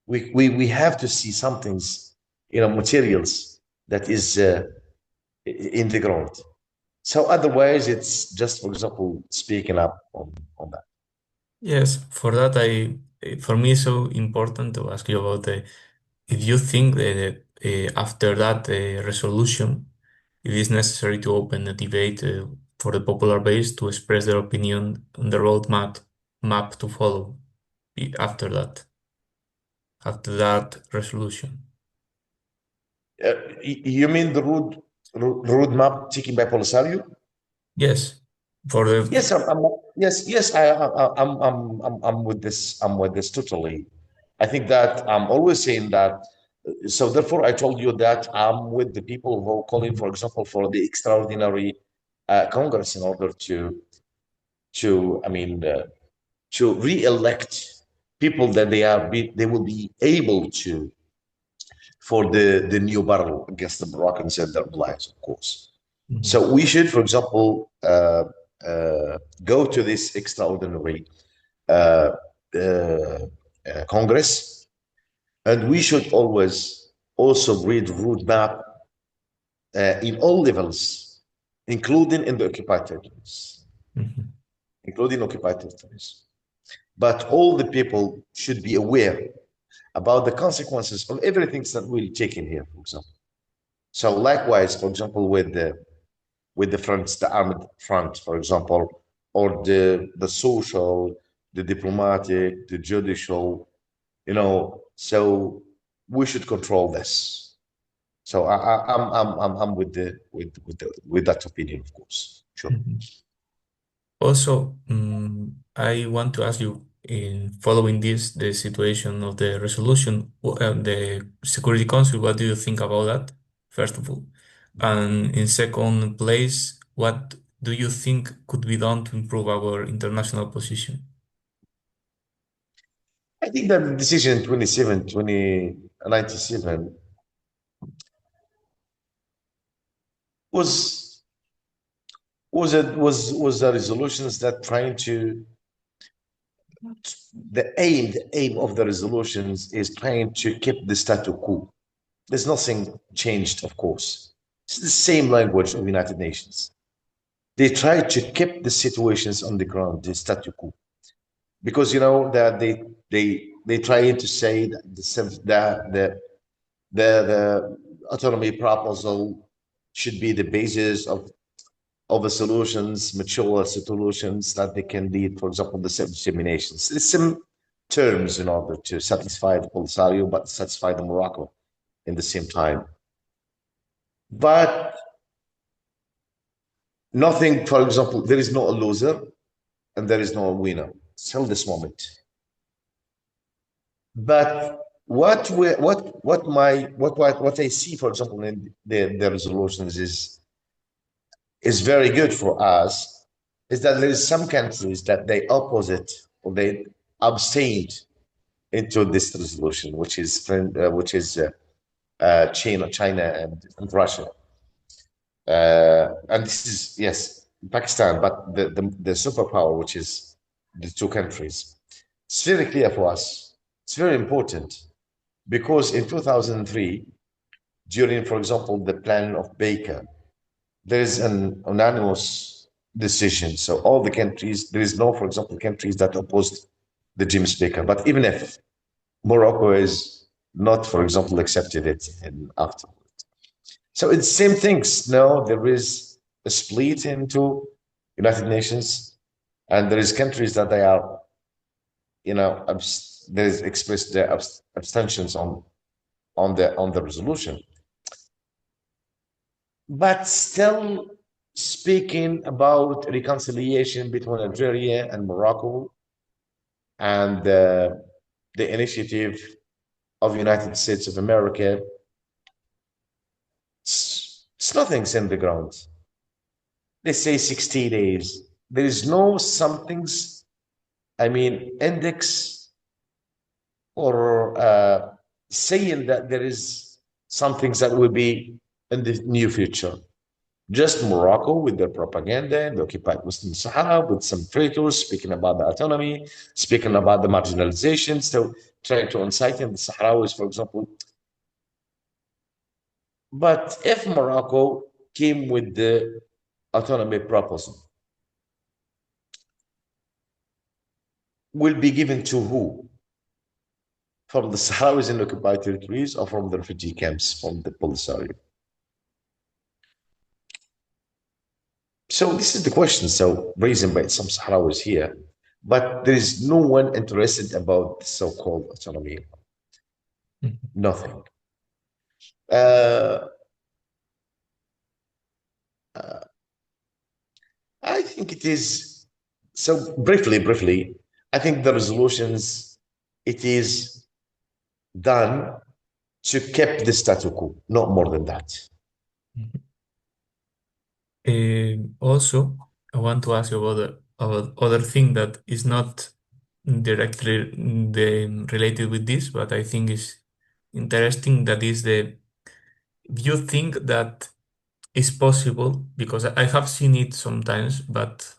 B: We have to see some things, materials that is in the ground. So otherwise, it's just, for example, speaking up on that.
A: Yes, for that, for me, it's so important to ask you about if you think that after that resolution, it is necessary to open a debate for the popular base to express their opinion on the roadmap map to follow after that. after that resolution?
B: You mean the roadmap taken by Polisario?
A: Yes, for the
B: Yes, yes, I'm with this. I'm with this totally. I think that I'm always saying that. So therefore, I told you that I'm with the people who are calling, for example, for the extraordinary Congress in order to I mean to re-elect people that they will be able to for the new battle against the Moroccans and their allies, of course.
A: Mhm,
B: So we should, for example, go to this extraordinary uh, uh, Congress, and we should always also read roadmap in all levels, including in the occupied territories,
A: mhm,
B: including occupied territories. But all the people should be aware about the consequences of everything that we'll take in here, for example. So likewise, for example, with the fronts, the armed front, for example, or the social, the diplomatic, the judicial, so we should control this. So I'm with with that opinion, of course. Sure.
A: mhm. Also, I want to ask you, in following this, the situation of the resolution, the Security Council, what do you think about that, first of all? And in second place, what do you think could be done to improve our international position?
B: I think that the decision 2097 was was a resolutions that trying to the aim of the resolutions is trying to keep the status quo. There's nothing changed, of course. It's the same language of United Nations. They try to keep the situations on the ground, the status quo, because you know that they try to say that the autonomy proposal should be the basis of the solutions, mature solutions that they can lead, for example, the self-determinations. There's some terms in order to satisfy the Polisario, but satisfy the Morocco in the same time. But nothing, for example, there is no a loser and there is no a winner till this moment. But what I see, for example, in the resolutions is very good for us is that there is some countries that they opposite or they abstained into this resolution, which is China and Russia, and this is yes Pakistan, but the superpower, which is the two countries. It's very clear for us. It's very important because in 2003, during, for example, the plan of Baker, there is an unanimous decision. So all the countries, there is no, for example, countries that opposed the James Baker. But even if Morocco is not, for example, accepted it in after. So it's same things. No, there is a split into United Nations, and there is countries that they are, there is expressed their abstentions on the resolution. But still speaking about reconciliation between Algeria and Morocco and the initiative of United States of America, it's nothing's in the ground. They say 60 days. There is no something's, index or saying that there is some things that will be in the near future. Just Morocco with their propaganda and the occupied Western Sahara with some traitors speaking about the autonomy, speaking about the marginalization, so trying to incite in the Sahrawis, for example. But if Morocco came with the autonomy proposal, will be given to who? From the Sahrawis in occupied territories or from the refugee camps from the Polisario? So this is the question. So raised by some Sahrawis here, but there is no one interested about the so-called autonomy.
A: Mhm.
B: Nothing. Uh, I think it is. So briefly, I think the resolutions, it is done to keep the status quo, not more than that.
A: Mhm. Also, I want to ask you about other thing that is not directly related with this, but I think is interesting. That is do you think that is possible? Because I have seen it sometimes, but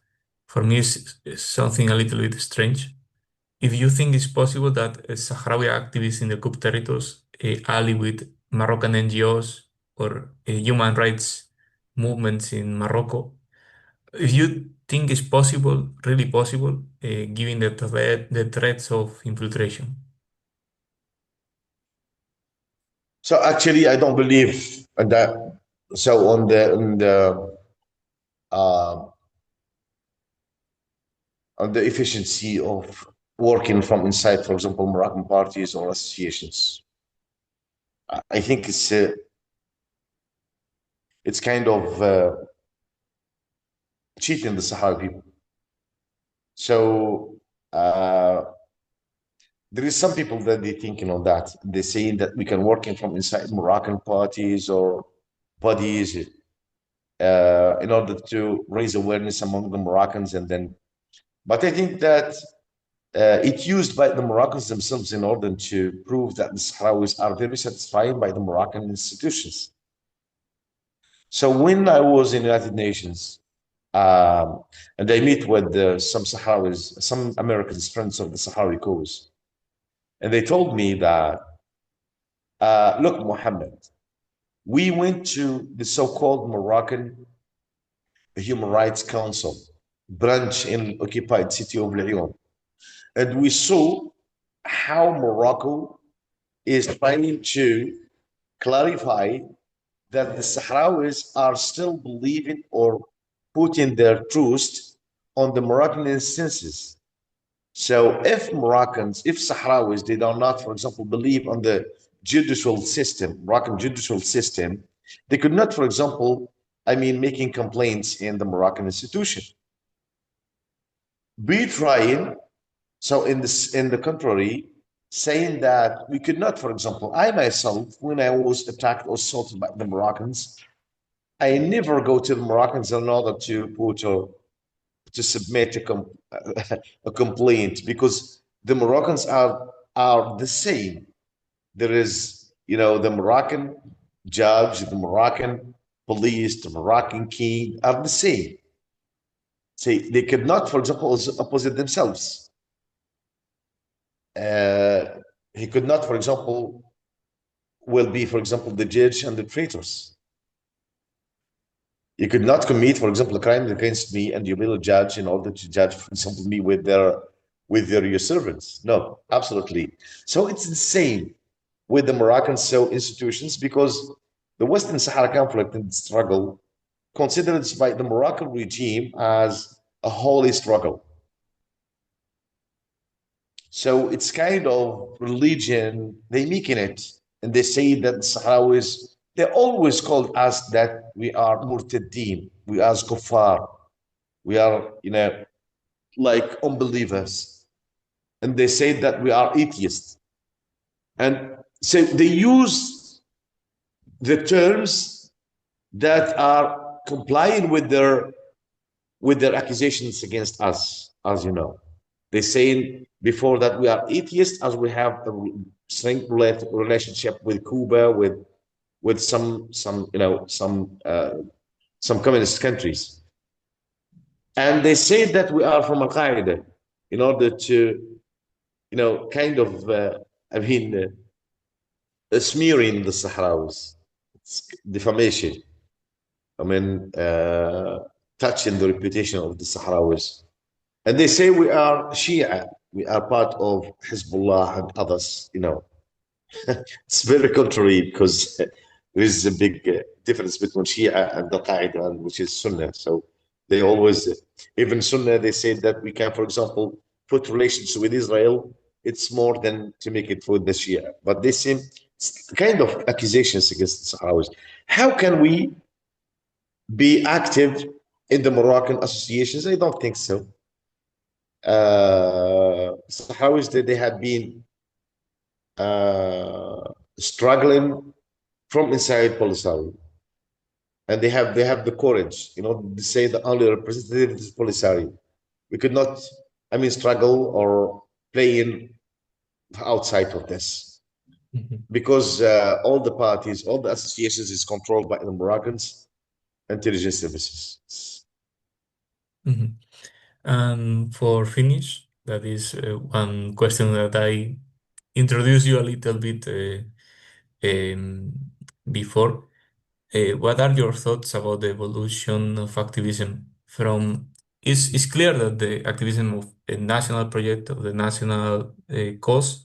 A: for me it's something a little bit strange. If you think it's possible that Sahrawi activists in the Coup territories ally with Moroccan NGOs or human rights movements in Morocco, if you think it's possible, really possible, given the threats of infiltration.
B: So actually, I don't believe in that. So uh, on the efficiency of working from inside, for example, Moroccan parties or associations. I think it's kind of cheating the Sahrawi people. So there is some people that they thinking on that. They saying that we can work in from inside Moroccan parties or bodies in order to raise awareness among the Moroccans, and then. But I think that it's used by the Moroccans themselves in order to prove that the Sahrawis are very satisfied by the Moroccan institutions. So when I was in the United Nations, and I meet with some Sahrawis, some Americans, friends of the Sahrawi cause, and they told me that, look, Mohammed, we went to the so-called Moroccan Human Rights Council branch in occupied city of Lyon, and we saw how Morocco is trying to clarify that the Sahrawis are still believing or putting their trust on the Moroccan instances. So if Moroccans, if Sahrawis, they do not, for example, believe on the judicial system, Moroccan judicial system, they could not, for example, I mean, making complaints in the Moroccan institution. Be trying, so in the contrary, saying that we could not, for example, I myself, when I was attacked or assaulted by the Moroccans, I never go to the Moroccans in order to put or to submit a complaint, because the Moroccans are the same. There is, the Moroccan judge, the Moroccan police, the Moroccan king are the same. Say they could not, for example, opposite themselves. Uh, he could not, for example, will be, for example, the judge and the traitors. You could not commit, for example, a crime against me and you will judge in order to judge, for example, me with your servants. No, absolutely. So it's the same with the Moroccan so institutions, because the Western Sahara conflict and struggle considered by the Moroccan regime as a holy struggle. So it's kind of religion, they making it, and they say that the Sahrawis, they always called us that we are murtaddin, we are kuffar, we are, like unbelievers. And they say that we are atheists. And so they use the terms that are complying with their accusations against us, as you know. They say before that we are atheists, as we have a strong relationship with Cuba, with some communist countries, and they say that we are from Al Qaeda in order to kind of I mean smearing the Sahrawis, it's defamation. I mean, touching the reputation of the Sahrawis. And they say we are Shia, we are part of Hezbollah and others. It's very contrary, because there is a big difference between Shia and the Qaeda, which is Sunnah. So they always, even Sunnah, they say that we can, for example, put relations with Israel it's more than to make it for this year. But they seem kind of accusations against the Sahrawis. How can we be active in the Moroccan associations? I don't think so. Sahrawis, they have been struggling from inside Polisario, and they have the courage, to say the only representative is Polisario. We could not, struggle or play in outside of this
A: Mhm.
B: because all the parties, all the associations is controlled by the Moroccans intelligence services.
A: Mhm. And for finish, that is one question that I introduced you a little bit um, before. What are your thoughts about the evolution of activism from? It's clear that the activism of a national project of the national cause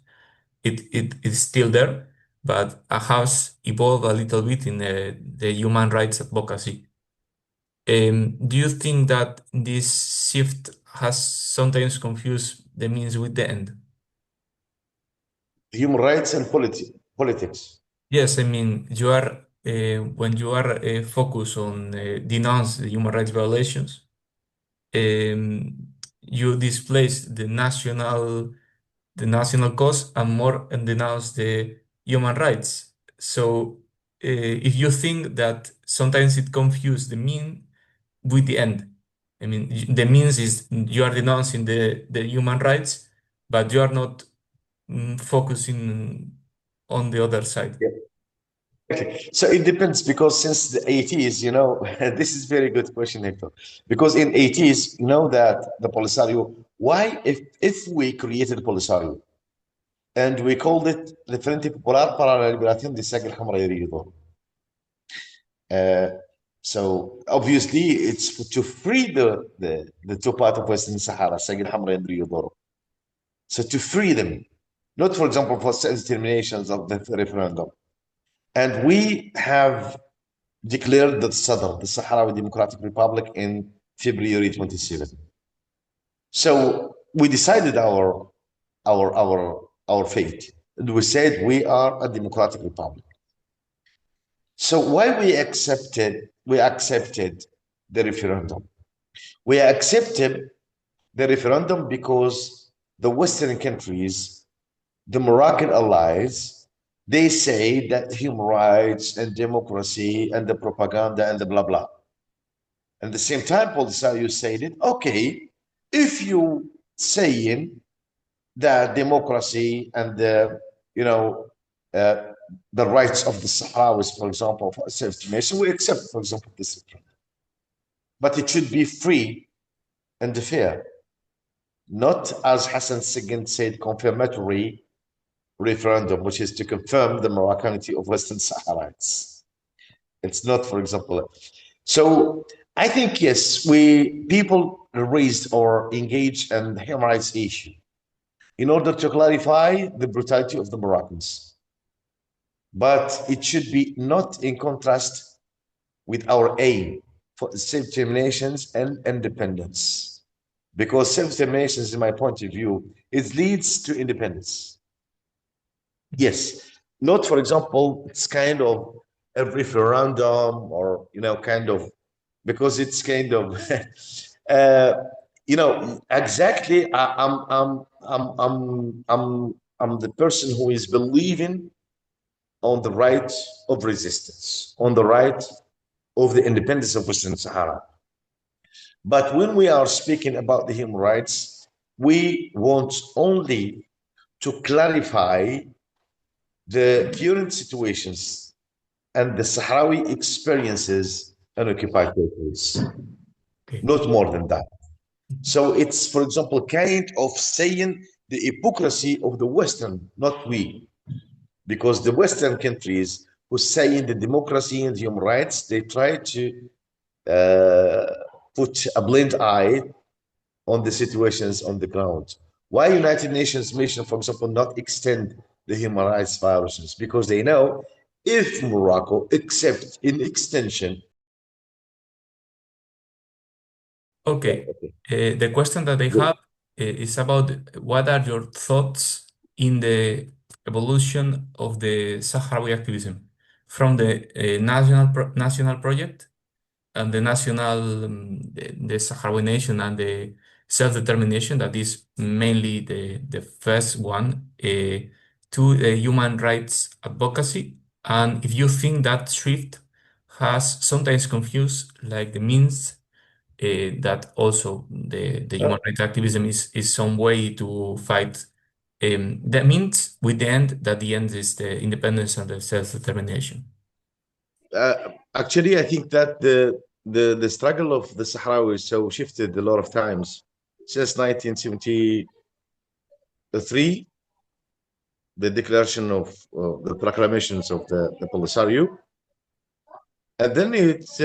A: it is still there, but has evolved a little bit in the human rights advocacy. Do you think that this shift has sometimes confused the means with the end?
B: Human rights and politics.
A: Yes, I mean, you are when you are focused on denounce the human rights violations, you displace the national cause and more and denounce the human rights. So, if you think that sometimes it confuses the mean with the end. I mean, the means is you are denouncing the human rights, but you are not focusing on the other side.
B: Yeah. Okay, so it depends because since the 80s, this is very good question, Hector. Because in 80s, you know that the Polisario, why if we created Polisario and we called it the Frente Popular para la Liberación de Saga Hamra y Río. So obviously it's to free the two part of Western Sahara, Saga Hamra and Rio Doro. So to free them, not for example for self-determinations of the referendum. And we have declared the Sadr, the Sahrawi Democratic Republic, in February 27. So we decided our fate. And we said we are a democratic republic. So why we accepted the referendum? We accepted the referendum because the Western countries, the Moroccan allies, they say that human rights and democracy and the propaganda and the blah blah. At the same time, Polisario said it, okay, if you saying that democracy and you know, uh, the rights of the Sahrawis, for example, for self-determination, we accept, for example, this. But it should be free and fair, not as Hassan Sigand said, confirmatory referendum, which is to confirm the Moroccanity of Western Sahara. It's not, for example. So I think yes, we people raised or engaged in human rights issue in order to clarify the brutality of the Moroccans, but it should be not in contrast with our aim for self-determination and independence, because self-determination, in my point of view, it leads to independence. Yes, not for example, it's kind of a referendum or kind of because it's kind of uh, exactly. I'm the person who is believing on the right of resistance, on the right of the independence of Western Sahara. But when we are speaking about the human rights, we want only to clarify the current situations and the Sahrawi experiences in occupied territories,
A: Okay.
B: not more than that. So it's, for example, kind of saying the hypocrisy of the Western, not we, because the Western countries who say in the democracy and human rights, they try to uh, put a blind eye on the situations on the ground. Why United Nations mission, for example, not extend the human rights violations? Because they know if Morocco accepts in extension.
A: Okay. The question that I have is about what are your thoughts in the evolution of the Sahrawi activism from the national project and the national, the Sahrawi nation and the self-determination that is mainly the first one, to human rights advocacy. And if you think that shift has sometimes confused like the means, that also the
B: Uh,
A: human rights activism is some way to fight, that means with the end, that the end is the independence and the self-determination.
B: Actually, I think that the struggle of the Sahrawis so shifted a lot of times since 1973, the declaration of the proclamations of the Polisario, and then it's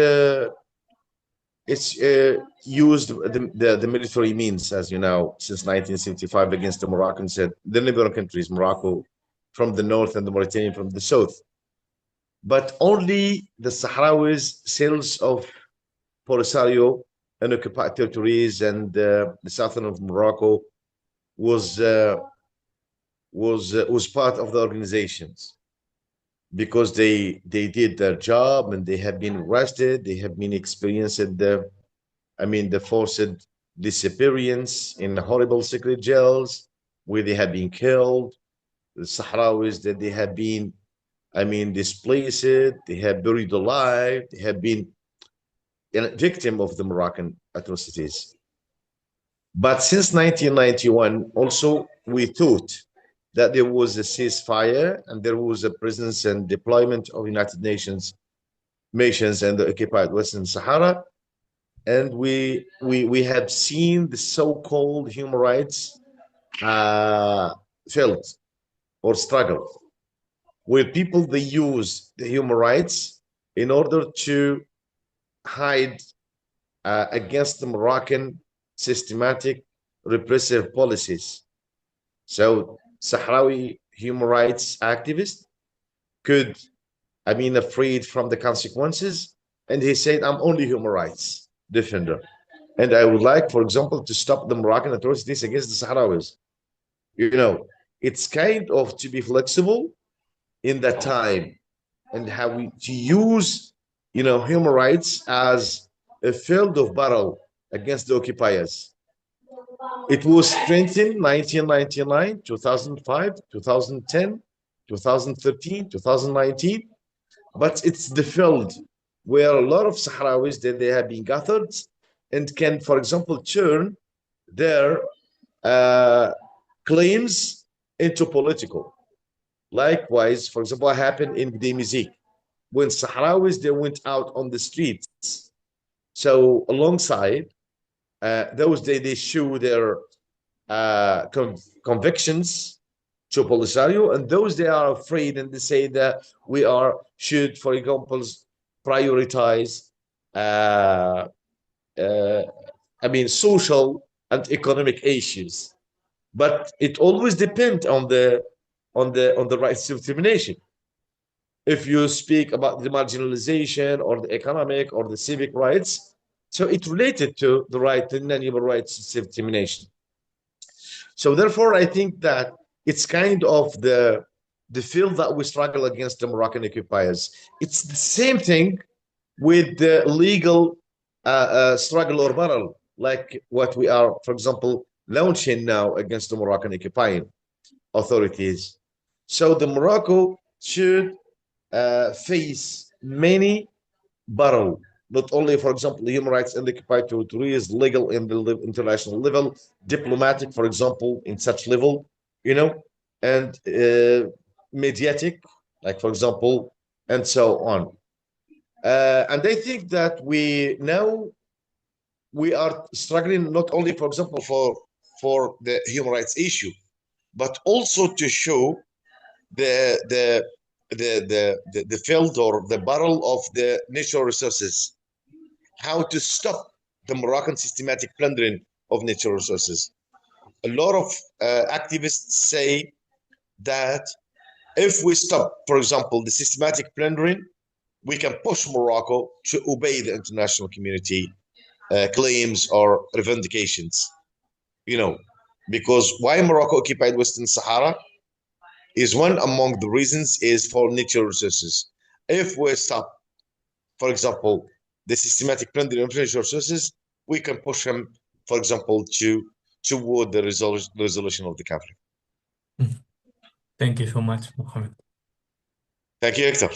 B: used the military means, as you know, since 1975 against the Moroccans, the neighboring countries, Morocco from the north and the Mauritania from the south. But only the Sahrawis, sales of Polisario and occupied territories and the southern of Morocco was was part of the organizations because they did their job and they have been arrested. They have been experienced the forced disappearance in horrible secret jails where they have been killed. The Sahrawis that they have been, displaced. They have buried alive. They have been a victim of the Moroccan atrocities. But since 1991, also we thought that there was a ceasefire and there was a presence and deployment of United Nations missions and the occupied Western Sahara, and we have seen the so-called human rights felt or struggle, where people they use the human rights in order to hide against the Moroccan systematic repressive policies. So Sahrawi human rights activists could, afraid from the consequences, and he said, "I'm only human rights defender, and I would like, for example, to stop the Moroccan atrocities against the Sahrawis." You know, it's kind of to be flexible in that time and how we to use, human rights as a field of battle against the occupiers. It was strengthened 1999, 2005, 2010, 2013, 2019, but it's the field where a lot of Sahrawis that they have been gathered and can, for example, turn their uh, claims into political. Likewise, for example, what happened in Bdei when Sahrawis they went out on the streets. So alongside those they show their convictions to Polisario, and those they are afraid and they say that we are should, for example, prioritize uh, social and economic issues. But it always depends on the rights of determination. If you speak about the marginalization or the economic or the civic rights, so it's related to the right to non-human rights of self-determination. So therefore, I think that it's kind of the field that we struggle against the Moroccan occupiers. It's the same thing with the legal struggle or battle, like what we are, for example, launching now against the Moroccan occupying authorities. So the Morocco should face many battle, not only, for example, the human rights in the occupied territories, legal in the international level, diplomatic, for example, in such level, and mediatic, like for example, and so on. And I think that we are struggling not only, for example, for the human rights issue, but also to show the the the field or the battle of the natural resources, how to stop the Moroccan systematic plundering of natural resources. A lot of activists say that if we stop, for example, the systematic plundering, we can push Morocco to obey the international community claims or revendications. You know, because why Morocco occupied Western Sahara? is one among the reasons is for natural resources. If we stop, for example, the systematic plundering of natural resources, we can push him, for example, toward the resolution of the conflict.
A: Thank you so much, Mohammed.
B: Thank you, Hector.